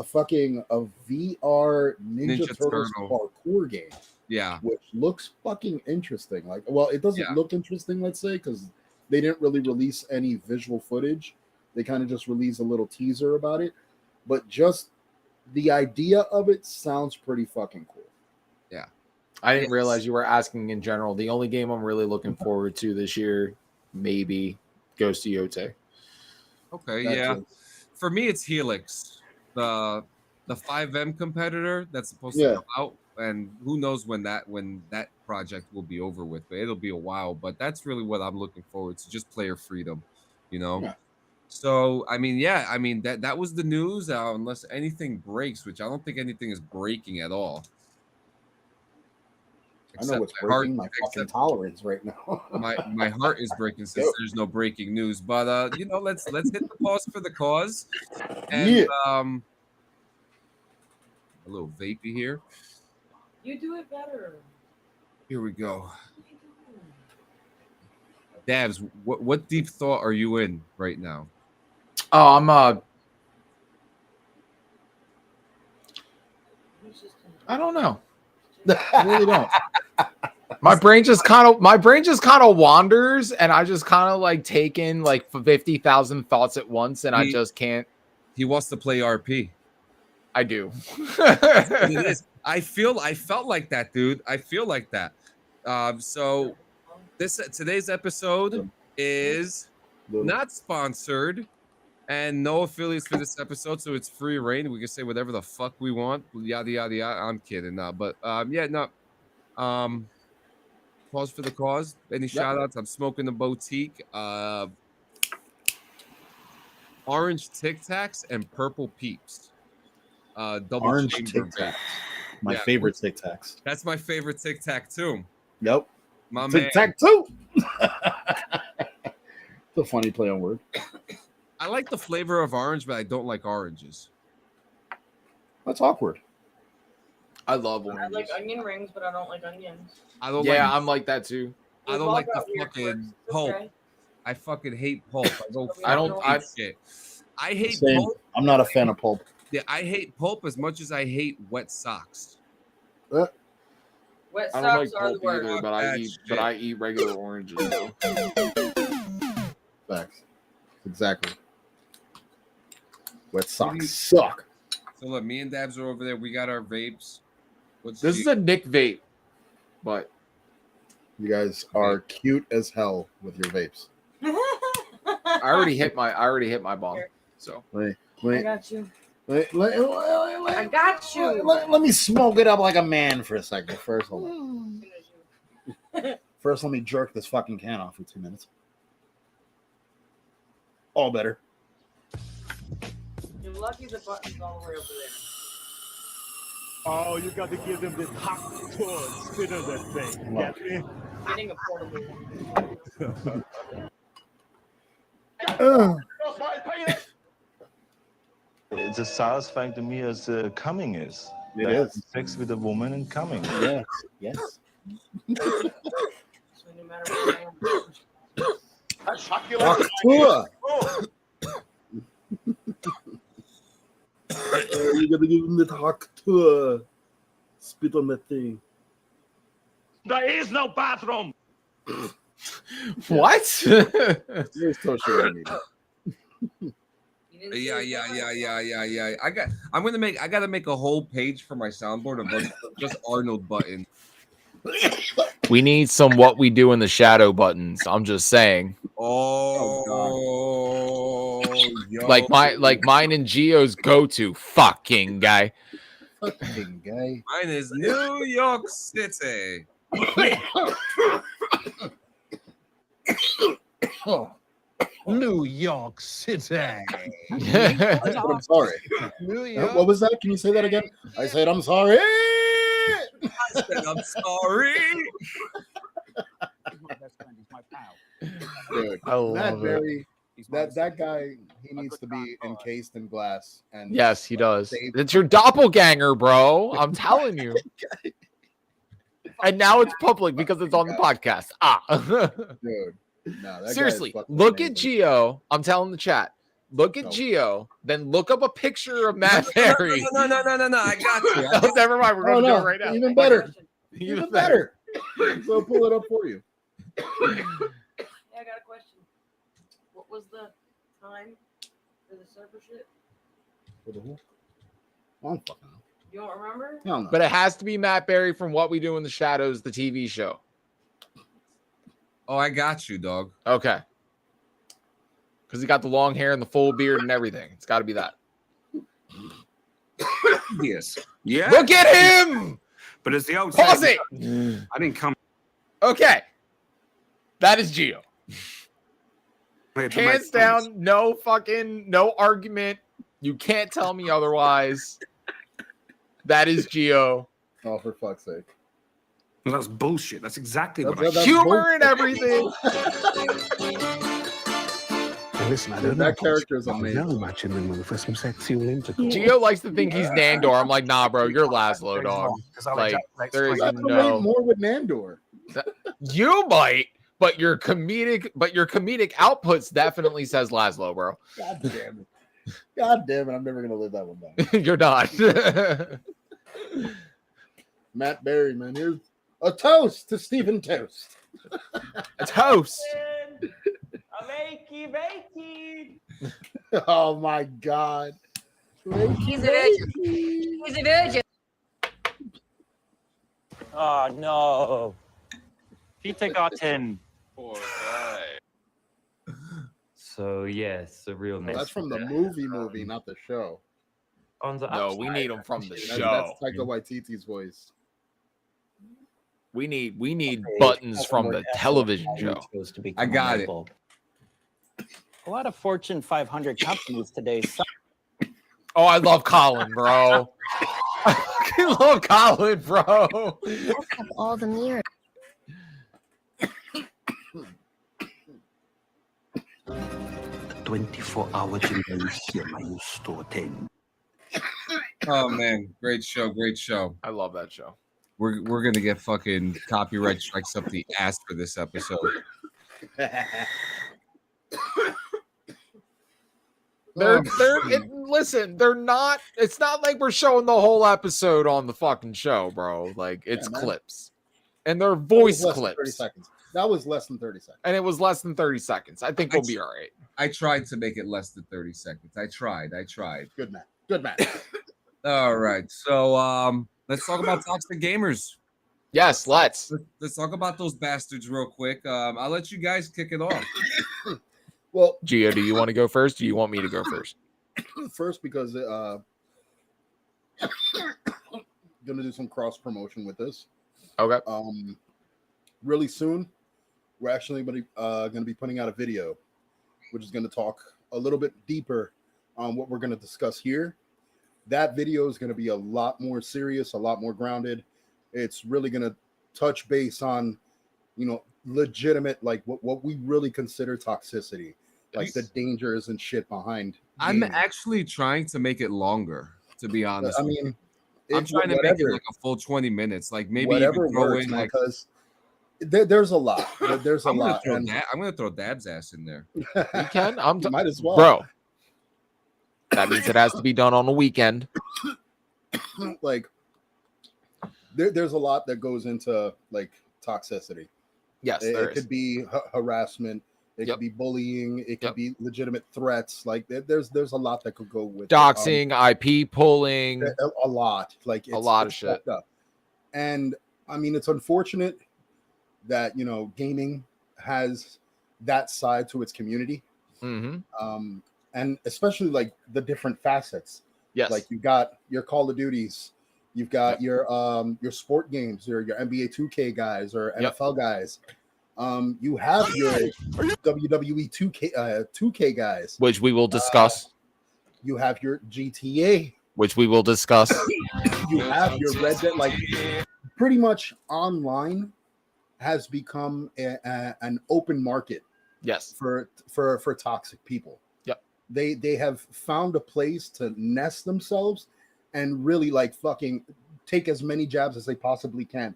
VR Ninja Turtles parkour game. Yeah. Which looks fucking interesting. Like, well, it doesn't look interesting, let's say, because they didn't really release any visual footage. They kind of just released a little teaser about it. But just the idea of it sounds pretty fucking cool. Yeah. I didn't realize you were asking in general. The only game I'm really looking forward to this year, maybe Ghost Yote. Okay, yeah. For me, it's Helix, the 5M competitor that's supposed to come out, and who knows when that project will be over with. But it'll be a while. But that's really what I'm looking forward to, just player freedom, you know. Yeah. So I mean, that was the news. Unless anything breaks, which I don't think anything is breaking at all. I know what's breaking my fucking tolerance right now. my heart is breaking since there's no breaking news. But you know, let's hit the pause for the cause. And a little vapey here. You do it better. Here we go. Dabs, what deep thought are you in right now? Oh, I'm I don't know. I really don't. My brain just kind of wanders, and I just kind of like take in like 50,000 thoughts at once, and I just can't. He wants to play RP. I do. It is. I felt like that, dude. I feel like that. So today's episode is not sponsored and no affiliates for this episode, so it's free reign. We can say whatever the fuck we want. Yada yada yada. I'm kidding, but pause for the cause. Any shout outs? I'm smoking the boutique. Orange Tic Tacs and purple Peeps. Double orange chamber Tic Tacs. My favorite Tic Tacs. That's my favorite Tic Tac too. Yep. My Tic Tac too. It's a funny play on word. I like the flavor of orange, but I don't like oranges. That's awkward. I love I oranges. like onion rings, but I don't like onions. I'm like that too. I don't like the fucking pulp. Okay. I fucking hate pulp. Shit. I hate Same. pulp. I'm not a fan of pulp. Yeah, I hate pulp as much as I hate wet socks. Wet I don't like socks are the pulp worst. either, but I eat regular oranges though. Facts. Exactly. Wet socks suck. So look, me and Dabs are over there. We got our vapes. This is a Nick vape, but you guys are cute as hell with your vapes. I already hit my bomb. So wait. I got you. I got you. Let me smoke it up like a man for a second. First, hold on. First, let me jerk this fucking can off for 2 minutes. All better. You're lucky the button's all the way over there. Oh, you got to give them this hot tour spinner that thing. Get me? Getting a portable one. It's as satisfying to me as coming is. It Like is. sex with a woman and coming. Yes. Yes. So no matter what I am. Tour. You gotta give him the talk tour. Spit on that thing. There is no bathroom. what? Here's Toshi. Yeah. I gotta make a whole page for my soundboard of just Arnold button. We need some what we do in the shadow buttons. I'm just saying. Oh, like mine and Gio's go-to fucking guy. Fucking gay. Mine is New York City. New York City. I said I'm sorry. New York. What was that? Can you say that again? I said I'm sorry. I said I'm sorry. Dude, I love Matt it. Berry, that guy, he needs to be encased in glass. And Yes, he does. saved. It's your doppelganger, bro. I'm telling you. And now it's public because it's on the podcast. Dude, no, that Seriously, guy is fucking look at amazing. Gio. I'm telling the chat. Look at No. Gio, then look up a picture of Matt Berry. No. I got you. No, never mind. We're Oh, going to do no. it right now. Even better. Even Even better. So pull it up for you. Yeah, I got a question. What was the time for the surfer ship? For the who? I don't fucking know. You don't remember? Hell no. But it has to be Matt Berry from What We Do in the Shadows, the TV show. Oh, I got you, dog. Okay. Because he got the long hair and the full beard and everything. It's got to be that. Yes. Yeah. Look at him. But it's the old Pause saying, it. I didn't come Okay. That is Gio. here to make Hands friends. down, no argument. You can't tell me otherwise. That is Gio. Oh, for fuck's sake. Well, that's bullshit. That's exactly what That's I Humor and everything. Listen, I Dude, that character is amazing. know much in the movie for some sexual intercourse. Gio likes to think he's Nandor. I'm like, nah, bro, you're Laszlo, dog. Like, there is I can relate no. more with Nandor. You might, but your comedic outputs definitely says Laszlo, bro. God damn it. God damn it. I'm never going to live that one down. You're not. Matt Berry, man. Here's a toast to Stephen Toast. A toast. Wakey, wakey. Oh my God. He's a virgin. He's a virgin. Oh no. Peter got in. Poor guy. So yes, the real That's from the movie, not the show. On the No, we need him from the That's show. Taika Waititi's voice. We need buttons from the television show. I got it. A lot of Fortune 500 companies today. Oh, I love Colin, bro. I love Colin, bro. All the mirrors. 24 hours here, my store 10. Oh man, great show, great show. I love that show. We're gonna get fucking copyright strikes up the ass for this episode. Listen, they're not. It's not like we're showing the whole episode on the fucking show, bro. Like it's man. clips, and they're voice Less than 30 clips. seconds. That was less than 30 seconds. And it was less than 30 seconds. I think we'll be all right. I tried to make it less than 30 seconds. I tried. Good man. Good man. All right. So let's talk about toxic gamers. Yes, let's talk about those bastards real quick. I'll let you guys kick it off. Well, Gio, do you want to go first? Do you want me to go first? First, because gonna do some cross promotion with this. Okay. Really soon, we're actually gonna be putting out a video, which is gonna talk a little bit deeper on what we're gonna discuss here. That video is gonna be a lot more serious, a lot more grounded. It's really gonna touch base on, legitimate, like what we really consider toxicity, like the dangers and shit behind. I'm gaming. actually trying to make it longer, to be honest. I with you. mean, I'm trying to make it like a full 20 minutes. Like maybe even whatever throw works, in man, like because there's a lot. There's a I'm gonna lot. throw and- I'm gonna throw Dab's ass in there. You can. might as well, bro. That means it has to be done on a weekend. Like, there's a lot that goes into like toxicity. Yes, it there is. could be harassment. It could be bullying. It could be legitimate threats. Like there's a lot that could go with it. Doxing, IP pulling, a lot. Like a lot of shit. fucked up. And I mean, it's unfortunate that gaming has that side to its community. Mm-hmm. And especially like the different facets. Yes. Like you got your Call of Duties, You've got your sport games, or your NBA 2K guys, or NFL guys. You have your WWE 2K guys, which we will discuss. You have your GTA, which we will discuss. You have your Red Dead. Like, pretty much online has become an open market. Yes. For toxic people. Yep. They have found a place to nest themselves and really like fucking take as many jabs as they possibly can.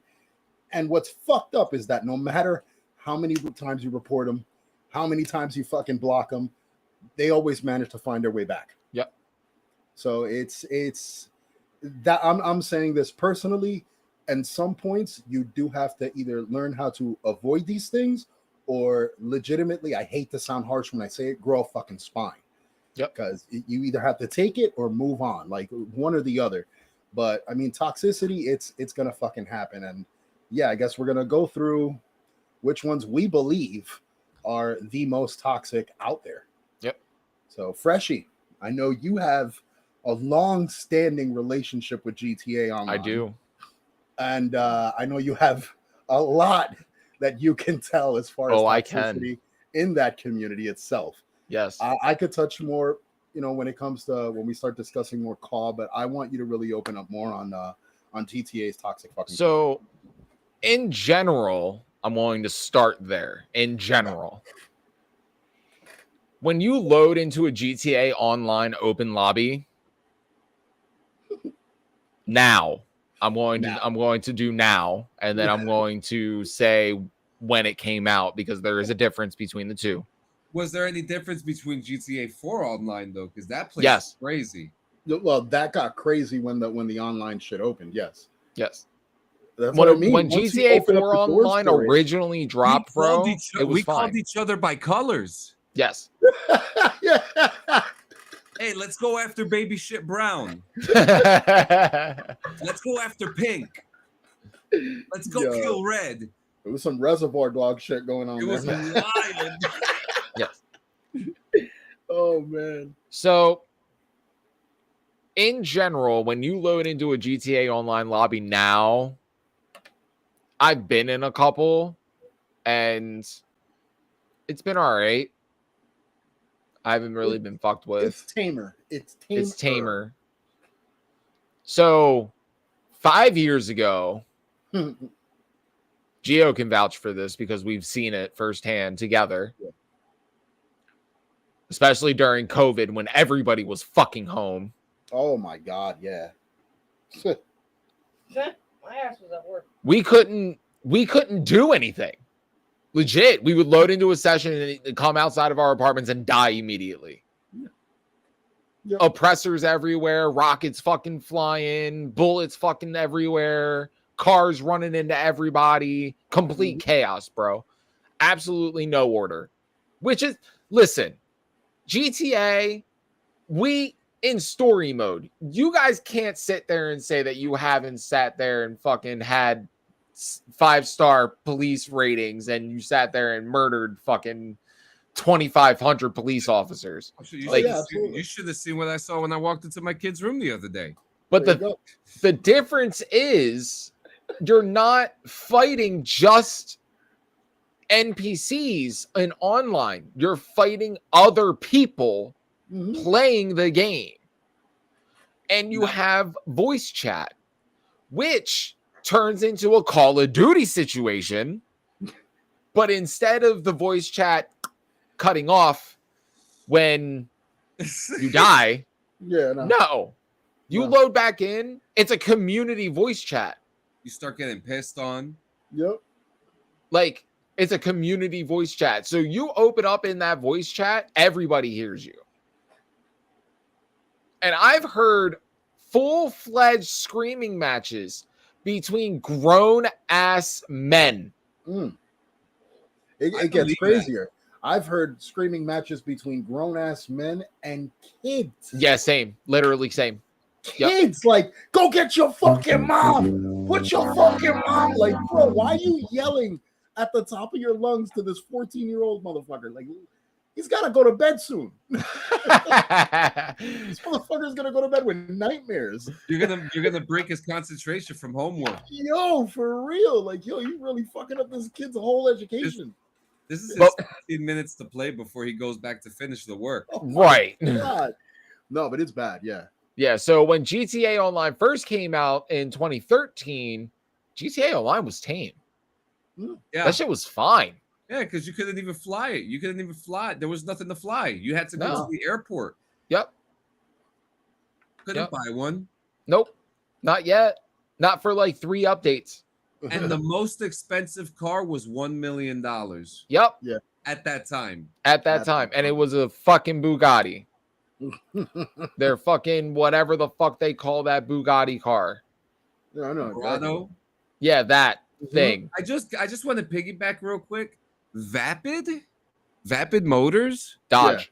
And what's fucked up is that no matter how many times you report them, how many times you fucking block them, they always manage to find their way back. Yep. So it's that I'm saying this personally, and some points you do have to either learn how to avoid these things, or legitimately, I hate to sound harsh when I say it, grow a fucking spine. Yep. Because you either have to take it or move on, like one or the other. But I mean, toxicity, it's gonna fucking happen. And yeah, I guess we're gonna go through which ones we believe are the most toxic out there. Yep. So Freshie, I know you have a long-standing relationship with GTA Online. I do. And I know you have a lot that you can tell as far as toxicity in that community itself. Yes. I could touch more, when it comes to when we start discussing more call, but I want you to really open up more on GTA's toxic fucking. So in general, I'm willing to start there. In general, when you load into a GTA Online open lobby, now I'm going to do now, and then I'm going to say when it came out, because there is a difference between the two. Was there any difference between GTA 4 online though? Because that place Yes. is crazy. Well, that got crazy when the online shit opened. Yes. Yes. That's what I mean. When Once you GTA open up 4 the doors online for it- originally dropped, bro, it was we fine. called each other by colors. Yes. Hey, let's go after baby shit brown. Let's go after pink. Let's go kill red. There was some Reservoir Dog shit going on. It was there. wild. Yes. Oh man. So, in general, when you load into a GTA Online lobby now, I've been in a couple, and it's been all right. I haven't really been fucked with. It's tamer. It's tamer. So, 5 years ago, Gio can vouch for this because we've seen it firsthand together. Yeah. Especially during COVID when everybody was fucking home. Oh my god, yeah. My ass was at work. We couldn't do anything. Legit. We would load into a session and come outside of our apartments and die immediately. Yep. Oppressors everywhere, rockets fucking flying, bullets fucking everywhere, cars running into everybody, complete chaos, bro. Absolutely no order. Which is, listen, GTA, we in story mode, you guys can't sit there and say that you haven't sat there and fucking had 5-star police ratings and you sat there and murdered fucking 2,500 police officers. You should have seen what I saw when I walked into my kid's room the other day. But the difference is you're not fighting just NPCs in online. You're fighting other people playing the game. And you have voice chat, which turns into a Call of Duty situation. But instead of the voice chat cutting off when you die, you load back in. It's a community voice chat. You start getting pissed on. Yep. Like, it's a community voice chat. So you open up in that voice chat, everybody hears you. And I've heard full-fledged screaming matches between grown-ass men. It gets crazier. I've heard screaming matches between grown-ass men and kids. Yeah, same. Literally same. Kids, like, go get your fucking mom. Put your fucking mom. Like, bro, why are you yelling at the top of your lungs to this 14-year-old motherfucker? Like, He's got to go to bed soon. This motherfucker's gonna go to bed with nightmares. You're gonna break his concentration from homework. Yo, for real. Like, yo, you really fucking up this kid's whole education. This is his 15 minutes to play before he goes back to finish the work. Right. God. No, but it's bad. Yeah. Yeah. So when GTA Online first came out in 2013, GTA Online was tame. Yeah. That shit was fine. Yeah, because you couldn't even fly it. You couldn't even fly it. There was nothing to fly. You had to go No. to the airport. Yep. Couldn't buy one. Nope. Not yet. Not for like 3 updates. And the most expensive car was $1 million. Yep. Yeah. At that time. At that time. And it was a fucking Bugatti. They're fucking whatever the fuck they call that Bugatti car. Yeah, I know. Grotto. Yeah, that thing. I just want to piggyback real quick. Vapid Motors, Dodge.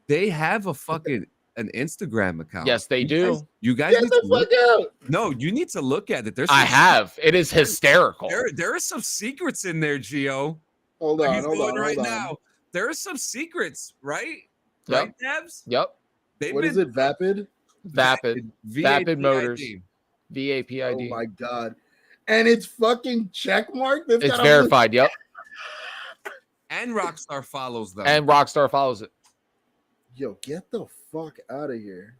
They have a fucking an Instagram account. Yes, they do. You guys Get need the to look fuck out. No, you need to look at it. There's I have. It is hysterical. There are some secrets in there, Gio. Hold Like on, he's hold doing on, right hold on. now. There are some secrets, right? Yep. Right, Dabs? Yep. What is it? Vapid? Vapid. Vapid Motors. VAPID. Oh my god. And it's fucking checkmark. It's verified. Yep. And Rockstar follows them. And Rockstar follows it. Yo, get the fuck out of here.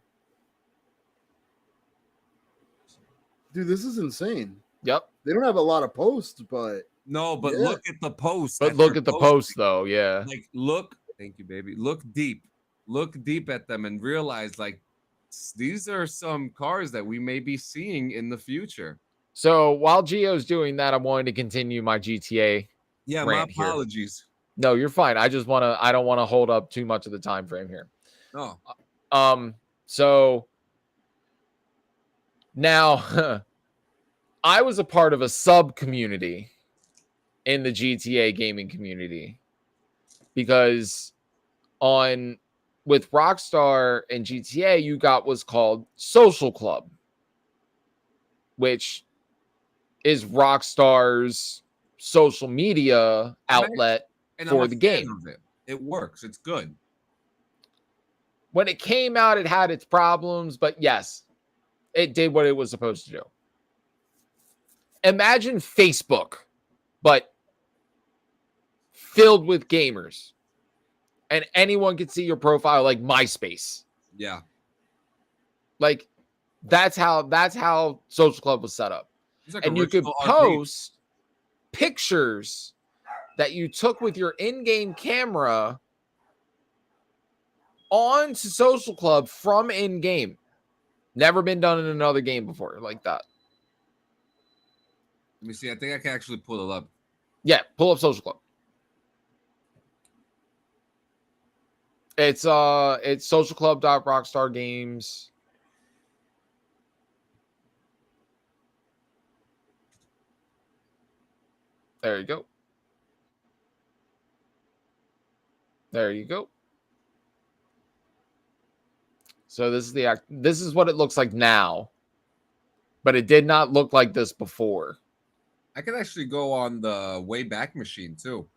Dude, this is insane. Yep. They don't have a lot of posts, but no, but yeah. look at the post. But look at the post, though. Yeah. Like, look. Thank you, baby. Look deep at them and realize, like, these are some cars that we may be seeing in the future. So while Gio's doing that, I'm wanting to continue my GTA. Yeah, my rant here. apologies. No, you're fine. I don't want to hold up too much of the time frame here. No. So now I was a part of a sub community in the GTA gaming community because with Rockstar and GTA, you got what's called Social Club, which is Rockstar's social media outlet for the game. It works. It's good. When it came out, it had its problems, but yes, it did what it was supposed to do. Imagine Facebook, but filled with gamers. And anyone could see your profile like MySpace. Yeah. Like that's how Social Club was set up. Like and you could post pictures that you took with your in-game camera onto Social Club from in-game. Never been done in another game before like that. Let me see. I think I can actually pull it up. Yeah, pull up Social Club. It's socialclub.rockstargames. There you go. There you go. So this is what it looks like now. But it did not look like this before. I could actually go on the Wayback Machine too.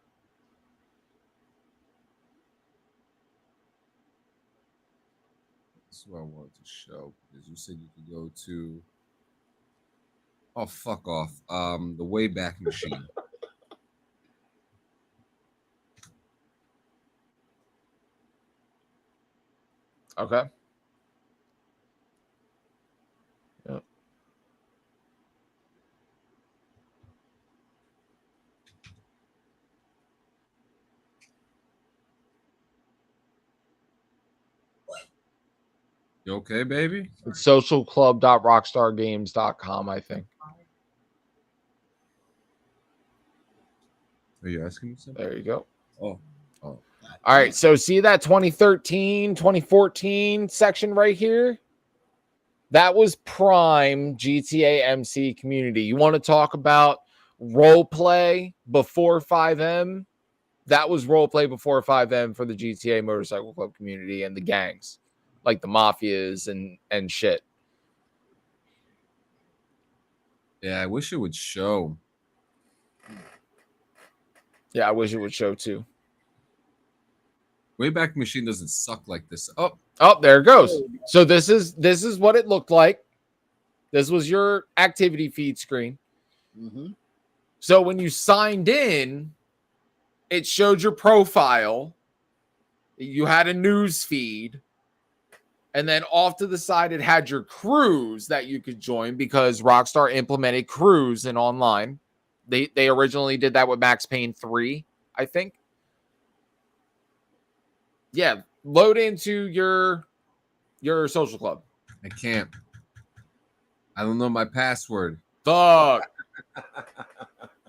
This is what I wanted to show because you said you could go to. Oh, fuck off. The Wayback Machine. Okay. Yep. You okay, baby? It's socialclub.rockstargames.com, I think. Are you asking me something? There you go. Oh. All right. So see that 2013, 2014 section right here? That was prime GTA MC community. You want to talk about role play before 5M? That was role play before 5M for the GTA Motorcycle Club community and the gangs, like the mafias and shit. Yeah, I wish it would show. Yeah, I wish it would show too. Wayback Machine doesn't suck like this. Oh, there it goes. So this is what it looked like. This was your activity feed screen. Mm-hmm. So when you signed in, it showed your profile. You had a news feed. And then off to the side, it had your crews that you could join because Rockstar implemented crews in online. They originally did that with Max Payne 3, I think. Yeah, load into your social club. I can't. I don't know my password. Fuck.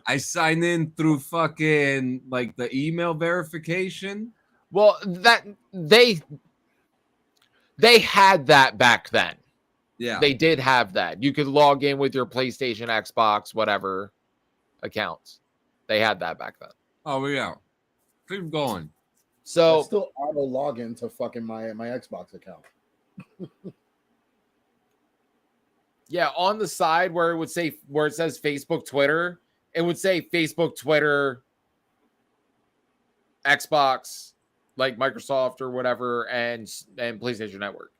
I sign in through fucking like the email verification. Well, that they had that back then. Yeah. They did have that. You could log in with your PlayStation, Xbox, whatever accounts. They had that back then. Oh, yeah. Keep going. So I still auto log into fucking my Xbox account. yeah, on the side where it says Facebook, Twitter, it would say Facebook, Twitter, Xbox, like Microsoft or whatever, and PlayStation Network.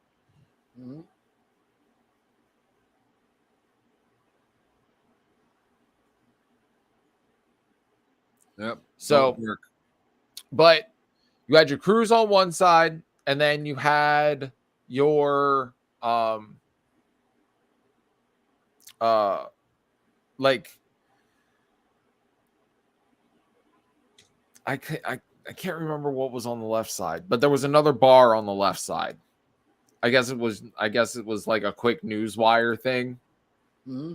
Mm-hmm. Yep. So, but you had your crews on one side, and then you had your like I can't remember what was on the left side, but there was another bar on the left side. I guess it was like a quick news wire thing. Mm-hmm.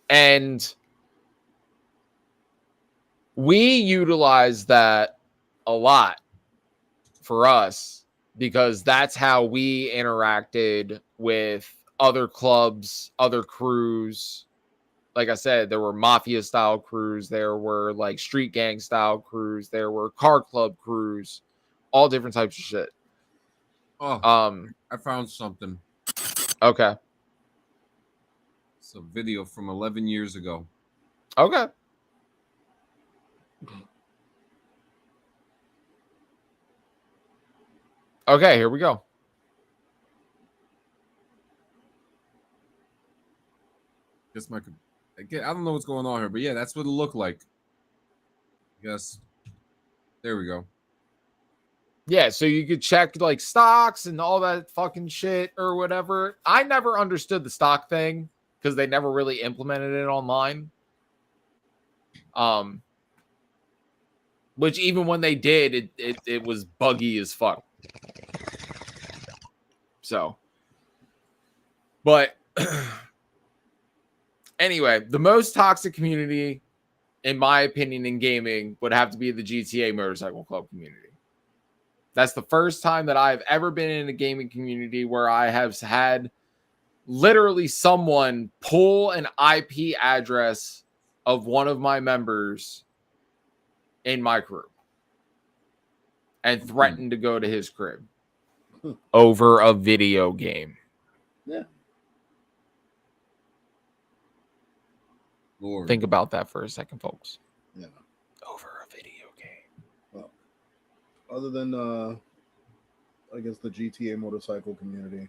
And we utilize that a lot for us because that's how we interacted with other clubs, other crews. Like I said, there were mafia style crews, there were like street gang style crews, there were car club crews, all different types of shit. Oh, I found something. Okay. It's a video from 11 years ago. Okay. Okay, here we go. I don't know what's going on here, but yeah, that's what it looked like. Yes. There we go. Yeah, so you could check like stocks and all that fucking shit or whatever. I never understood the stock thing because they never really implemented it online. Which even when they did, it was buggy as fuck. So, but anyway, the most toxic community, in my opinion, in gaming would have to be the GTA Motorcycle Club community. That's the first time that I've ever been in a gaming community where I have had literally someone pull an IP address of one of my members in my crew and threaten to go to his crib over a video game. Yeah. Lord. Think about that for a second, folks. Yeah. Over a video game. Well, other than I guess the GTA motorcycle community.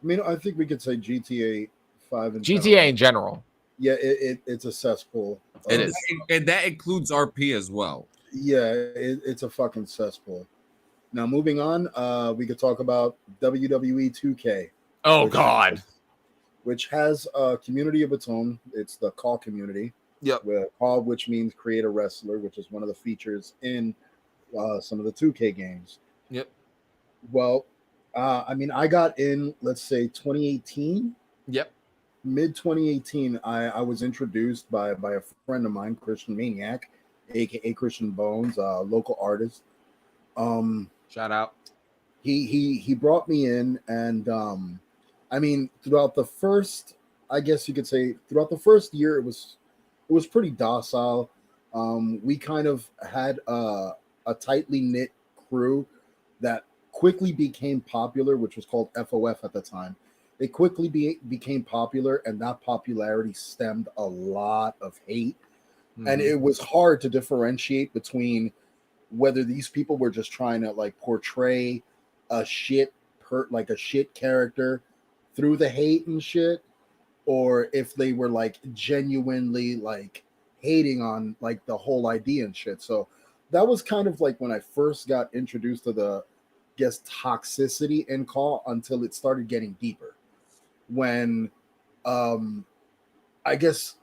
I mean, I think we could say GTA 5 and GTA in general. Yeah, it's a cesspool. It is. And that includes RP as well. Yeah, it's a fucking cesspool. Now, moving on, we could talk about WWE 2K. Oh, God. Which has a community of its own. It's the Call community. Yep. Where Call, which means create a wrestler, which is one of the features in some of the 2K games. Yep. Well, I mean, I got in, let's say, 2018. Yep. Mid 2018, I was introduced by a friend of mine, Christian Maniac, aka Christian Bones, local artist. Shout out. He brought me in, and I mean, throughout the first, I guess you could say, throughout the first year, it was pretty docile. We kind of had a tightly knit crew that quickly became popular, which was called FOF at the time. They quickly became popular, and that popularity stemmed a lot of hate. And it was hard to differentiate between whether these people were just trying to like portray a shit like a shit character through the hate and shit, or if they were like genuinely like hating on like the whole idea and shit. So that was kind of like when I first got introduced to the toxicity in call, until it started getting deeper. When I guess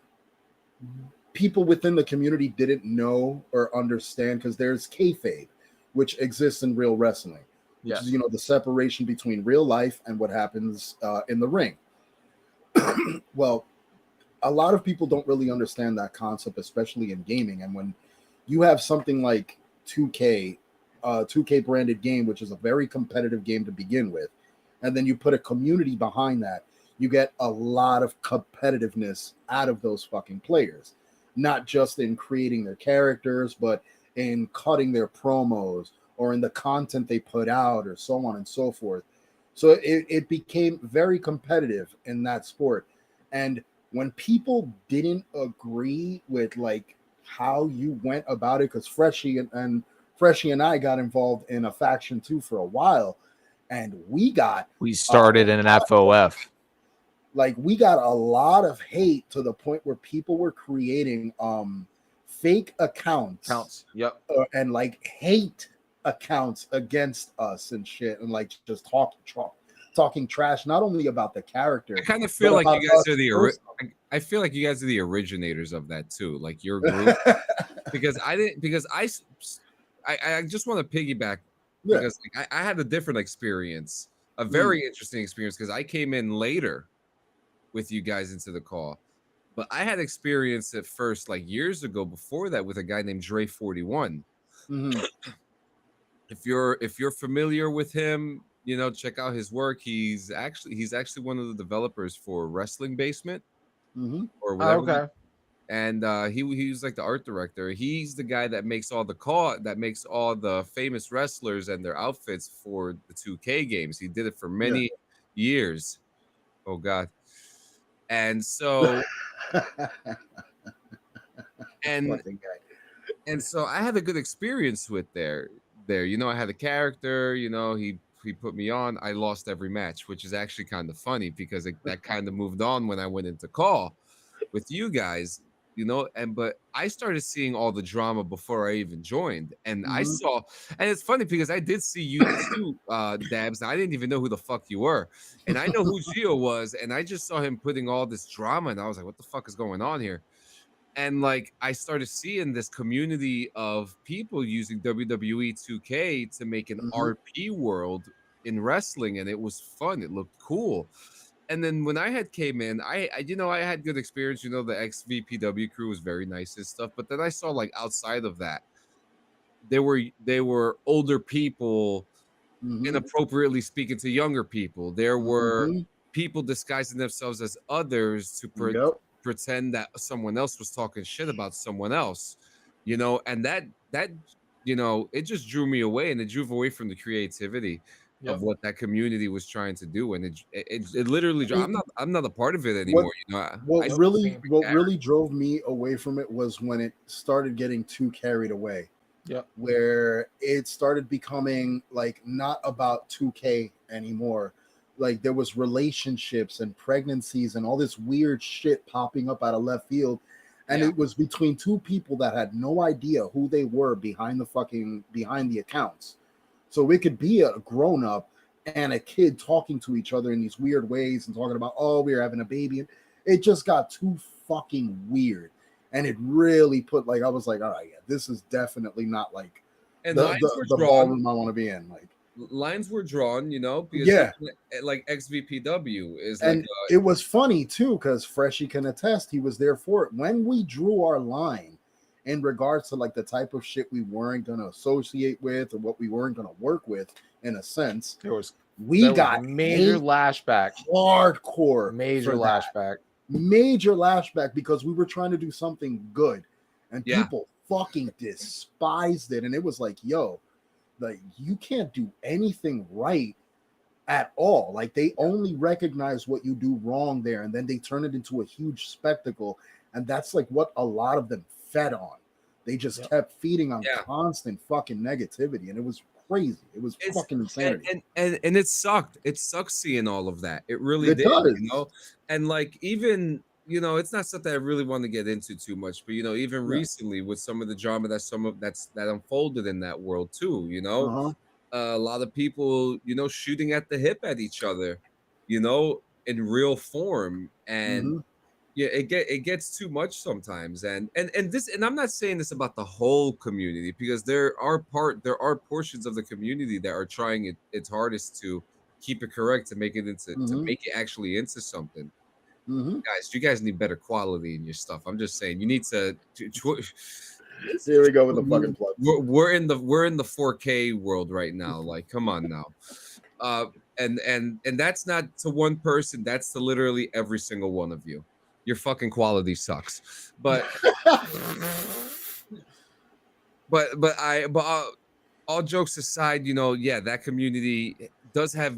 people within the community didn't know or understand, because there's kayfabe, which exists in real wrestling, which is, you know, the separation between real life and what happens in the ring. Well, a lot of people don't really understand that concept, especially in gaming. And when you have something like 2K, 2K branded game, which is a very competitive game to begin with, and then you put a community behind that, you get a lot of competitiveness out of those fucking players, not just in creating their characters, but in cutting their promos or in the content they put out, or so on and so forth. So it became very competitive in that sport. And when people didn't agree with like how you went about it, because Freshie and I got involved in a faction too for a while, and we started in an FOF. Like we got a lot of hate to the point where people were creating fake accounts. Yep. And like hate accounts against us and shit, and like just talking trash, not only about the character. I kind of feel like you guys are I feel like you guys are the originators of that too, like your group. because I just want to piggyback because like, I had a different experience, a very interesting experience, because I came in later with you guys into the call, but I had experience at first like years ago before that with a guy named Dre 41. If you're familiar with him, you know, check out his work. He's actually one of the developers for Wrestling Basement or whatever. Okay. And he was like the art director. He's the guy that makes all the famous wrestlers and their outfits for the 2K games. He did it for many years. Oh God. And so and so I had a good experience with there. You know, I had a character, you know, he put me on. I lost every match, which is actually kind of funny because that kind of moved on when I went into call with you guys, you know, but I started seeing all the drama before I even joined. And I saw, and it's funny because I did see you too, Dabs, and I didn't even know who the fuck you were. And I know who Gio was, and I just saw him putting all this drama, and I was like, what the fuck is going on here? And like I started seeing this community of people using WWE 2K to make an RP world in wrestling, and it was fun. It looked cool. And then when I had came in, I had good experience. You know, the XVPW crew was very nice and stuff. But then I saw like outside of that, they were older people inappropriately speaking to younger people. There were people disguising themselves as others to pretend that someone else was talking shit about someone else, you know, and that you know, it just drew me away, and it drew away from the creativity of what that community was trying to do, and it literally I'm not a part of it anymore. You know, what really drove me away from it was when it started getting too carried away. Where it started becoming like not about 2K anymore. Like there was relationships and pregnancies and all this weird shit popping up out of left field. And it was between two people that had no idea who they were behind the accounts. So it could be a grown-up and a kid talking to each other in these weird ways and talking about, oh, we're having a baby. And it just got too fucking weird. And it really put like, I was like, all right, this is definitely not like the ballroom I want to be in. Like, lines were drawn, you know, because like XVPW is and like it was funny too, because Freshie can attest, he was there for it. When we drew our line in regards to like the type of shit we weren't going to associate with or what we weren't going to work with, in a sense, there was major lashback, hardcore, major lashback, because we were trying to do something good, and people fucking despised it, and it was like, yo, like you can't do anything right at all. Like they only recognize what you do wrong there, and then they turn it into a huge spectacle, and that's like what a lot of them fed on. They just kept feeding on Yeah. constant fucking negativity, and it was crazy. It was fucking insanity. And it sucked. It sucks seeing all of that. It really It did, does. you know. And like even it's not something I really want to get into too much, but even recently with some of the drama that unfolded in that world too, a lot of people, shooting at the hip at each other, in real form, and yeah, it gets too much sometimes, and I'm not saying this about the whole community, because there are portions of the community that are trying its hardest to keep it correct, to make it actually into something. Guys, you guys need better quality in your stuff. I'm just saying, you need to Here we go with the fucking plug. we're in the 4K world right now. Like, come on now. And that's not to one person, that's to literally every single one of you. Your fucking quality sucks. But all jokes aside, that community does have,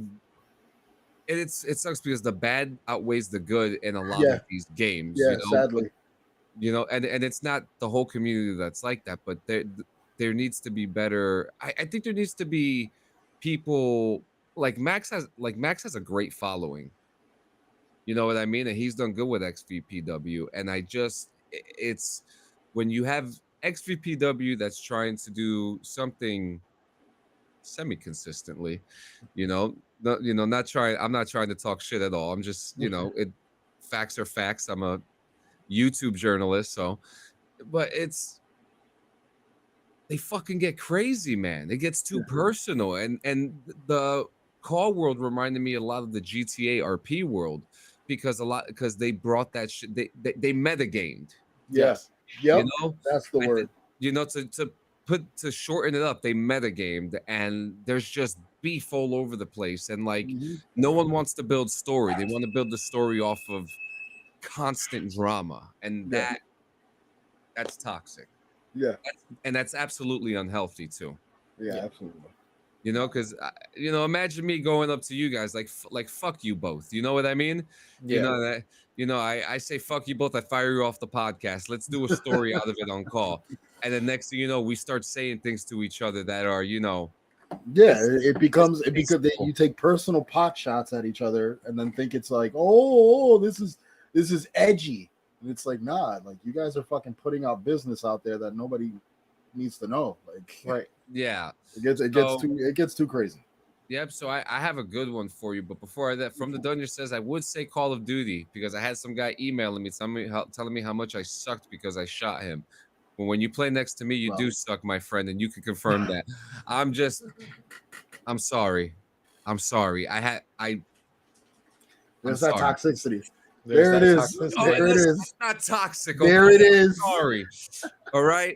it sucks because the bad outweighs the good in a lot of these games. Sadly. And it's not the whole community that's like that, but there needs to be better. I think there needs to be people like Max has a great following. You know what I mean? And he's done good with XVPW. And it's when you have XVPW that's trying to do something semi-consistently, I'm not trying to talk shit at all. I'm just, facts are facts. I'm a YouTube journalist, but they fucking get crazy, man. It gets too personal, and the call world reminded me a lot of the GTA RP world, because they brought that shit. They metagamed. Yes. Yep. That's the word. To shorten it up, they metagamed, and there's just beef all over the place, and no one wants to build story. They want to build the story off of constant drama, and that's toxic. And that's absolutely unhealthy too. Absolutely. Because imagine me going up to you guys like fuck you both. You know what I mean? I say fuck you both. I fire you off the podcast. Let's do a story out of it on call. And then next thing you know, we start saying things to each other that are it becomes you take personal pot shots at each other and then think it's like, oh, this is edgy. And it's like, nah, like you guys are fucking putting out business out there that nobody needs to know. Like, right. Yeah. It gets too crazy. Yep. So I have a good one for you. But before that, From the Dungeon says, I would say Call of Duty, because I had some guy emailing me telling me how much I sucked because I shot him. But when you play next to me, you do suck, my friend, and you can confirm that. I'm sorry. There's that toxicity. There it is. There it is. It's not toxic. There it is. Sorry. All right.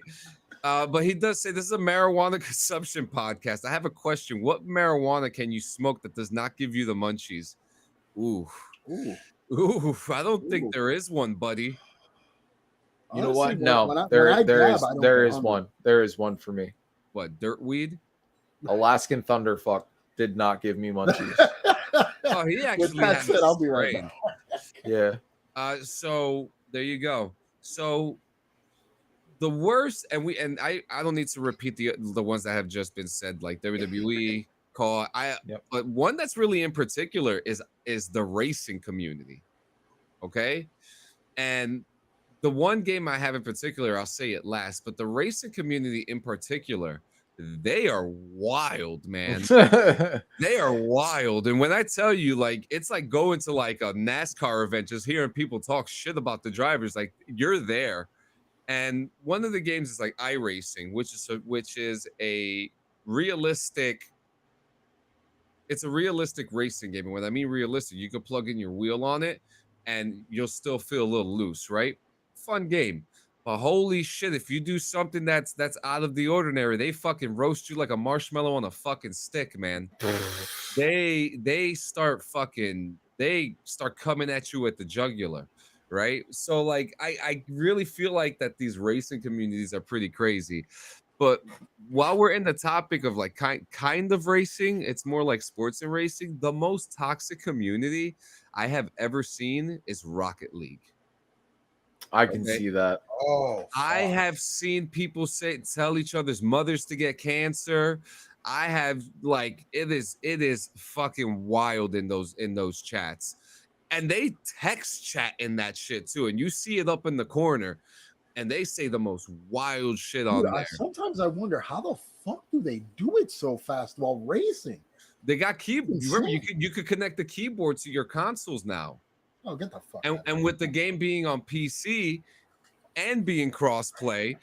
But he does say this is a marijuana consumption podcast. I have a question. What marijuana can you smoke that does not give you the munchies? Ooh. I don't think there is one, buddy. You know what? No, there is one. There is one for me. What, dirt weed? Alaskan Thunderfuck did not give me munchies. Oh, he actually has I'll be right back. Yeah. So there you go. So the worst, and I don't need to repeat the ones that have just been said, like WWE call. But one that's really in particular is the racing community. Okay, and the one game I have in particular, I'll say it last, but the racing community in particular, they are wild, man. They are wild. And when I tell you, like, it's like going to like a NASCAR event, just hearing people talk shit about the drivers, like you're there. And one of the games is like iRacing, which is a realistic. It's a realistic racing game. And when I mean realistic, you can plug in your wheel on it and you'll still feel a little loose, right? Fun game. But holy shit, if you do something that's out of the ordinary, they fucking roast you like a marshmallow on a fucking stick, man. they start coming at you at the jugular, right? So like I really feel like that these racing communities are pretty crazy. But while we're in the topic of like kind of racing, it's more like sports and racing. The most toxic community I have ever seen is Rocket League. I can Okay. see that. Oh, I fuck. have seen people tell each other's mothers to get cancer. I have like it is fucking wild in those chats. And they text chat in that shit too. And you see it up in the corner and they say the most wild shit on Dude, there. sometimes I wonder how the fuck do they do it so fast while racing? They got keyboards. Remember, you could connect the keyboard to your consoles now. Oh, get the fuck And with the game being on PC and being cross-play,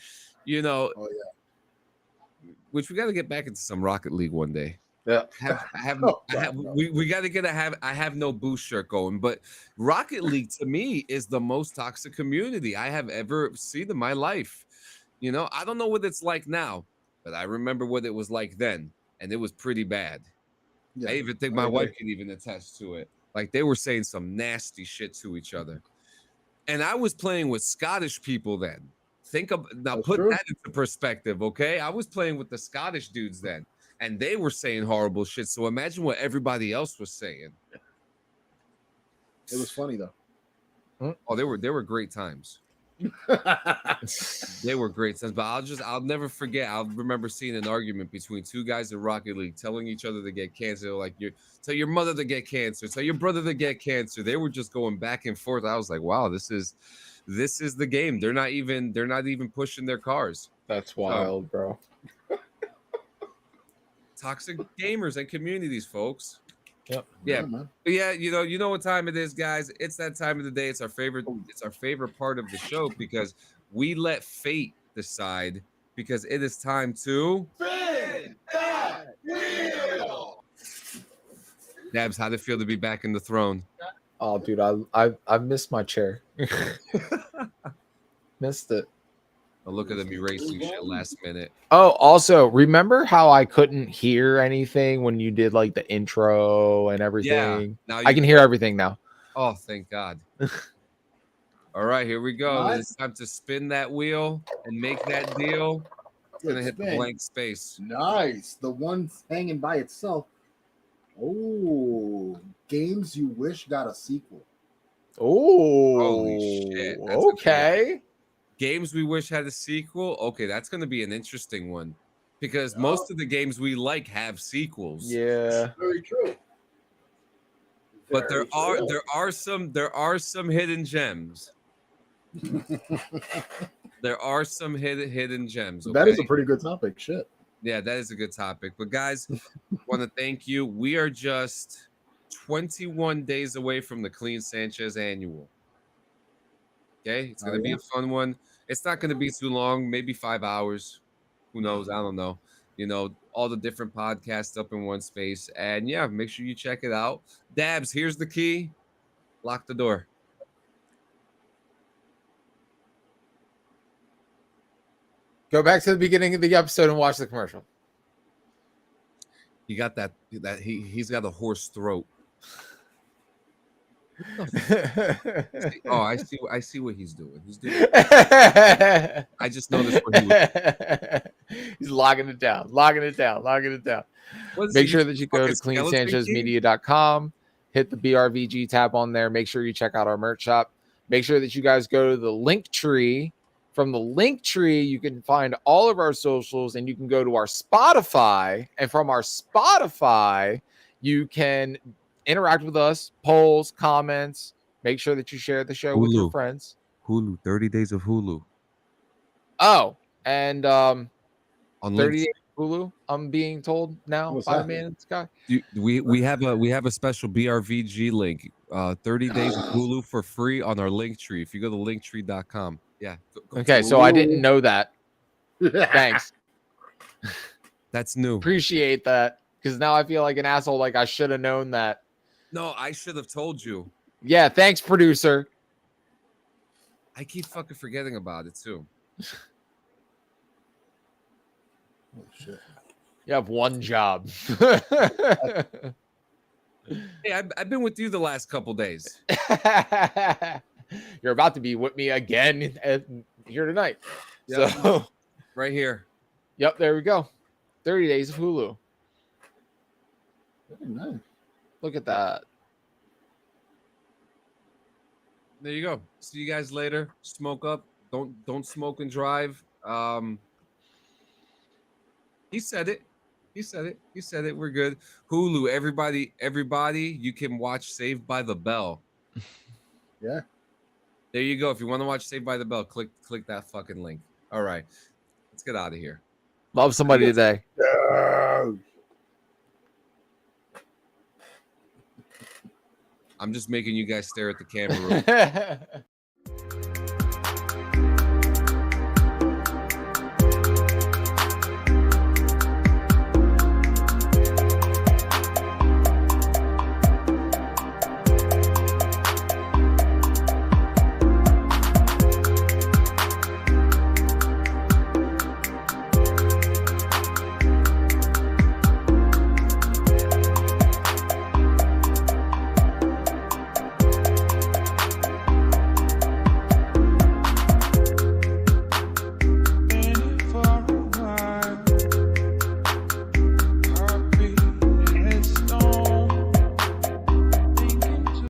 you know, oh yeah, which we got to get back into some Rocket League one day. Yeah, we got to get I have no boost shirt going, but Rocket League to me is the most toxic community I have ever seen in my life. You know, I don't know what it's like now, but I remember what it was like then, and it was pretty bad. yeah. I even think my wife can even attest to it. Like they were saying some nasty shit to each other. And I was playing with Scottish people then. Put that into perspective, okay? I was playing with the Scottish dudes then, and they were saying horrible shit. So imagine what everybody else was saying. It was funny though. Oh, they were great times. They were great times, but I'll never forget. I'll remember seeing an argument between two guys in Rocket League telling each other to get cancer. Like tell your mother to get cancer, tell your brother to get cancer. They were just going back and forth. I was like, wow, this is the game. They're not even pushing their cars. That's wild, bro. Toxic gamers and communities, folks. Yep. Yeah. Yeah, you know what time it is, guys. It's that time of the day. It's our favorite part of the show because we let fate decide because it is time to Spin that wheel. Dabs, how'd it feel to be back in the throne? Oh, dude, I missed my chair. Missed it. Oh, look at them erasing shit last minute. Oh, also, remember how I couldn't hear anything when you did like the intro and everything? Now I can hear everything now. Oh, thank God. All right, here we go. Nice. It's time to spin that wheel and make that deal. It's gonna hit the spin. blank space. Nice. The one hanging by itself. Oh, games you wish got a sequel. Oh, holy shit. That's okay. Games we wish had a sequel. Okay, that's going to be an interesting one because most of the games we like have sequels. Yeah, very true. But there are some hidden gems. There are some hidden gems. Okay? That is a pretty good topic. Shit. Yeah, that is a good topic. But guys, want to thank you. We are just 21 days away from the Clean Sanchez annual. Okay, it's going to be a fun one. It's not going to be too long, maybe 5 hours. Who knows? I don't know. You know, all the different podcasts up in one space. And yeah, make sure you check it out. Dabs, here's the key. Lock the door. Go back to the beginning of the episode and watch the commercial. You got that he's got a hoarse throat. Oh, I see what he's doing. He's doing I just noticed what he was. He's logging it down. Make sure that you go to cleansanchezmedia.com, hit the BRVG tab on there. Make sure you check out our merch shop. Make sure that you guys go to the link tree. From the link tree, you can find all of our socials and you can go to our Spotify. And from our Spotify, you can interact with us, polls, comments. Make sure that you share the show with your friends. Hulu, 30 days of Hulu. Oh, and on 30 days of Hulu, I'm being told now by the man in the sky. We have a special BRVG link. 30 days of Hulu for free on our link tree. If you go to linktree.com. Yeah. Okay, so I didn't know that. Thanks. That's new. Appreciate that. Because now I feel like an asshole, like I should have known that. No, I should have told you. Yeah, thanks, producer. I keep fucking forgetting about it too. Oh shit. You have one job. Hey, I've been with you the last couple days. You're about to be with me again here tonight. Yep. So right here. Yep, there we go. 30 days of Hulu. Very nice. Look at that. There you go. See you guys later. Smoke up. Don't smoke and drive. He said it. He said it. He said it. We're good. Hulu. Everybody. You can watch Saved by the Bell. Yeah. There you go. If you want to watch Saved by the Bell, click that fucking link. All right. Let's get out of here. Love somebody today. I'm just making you guys stare at the camera.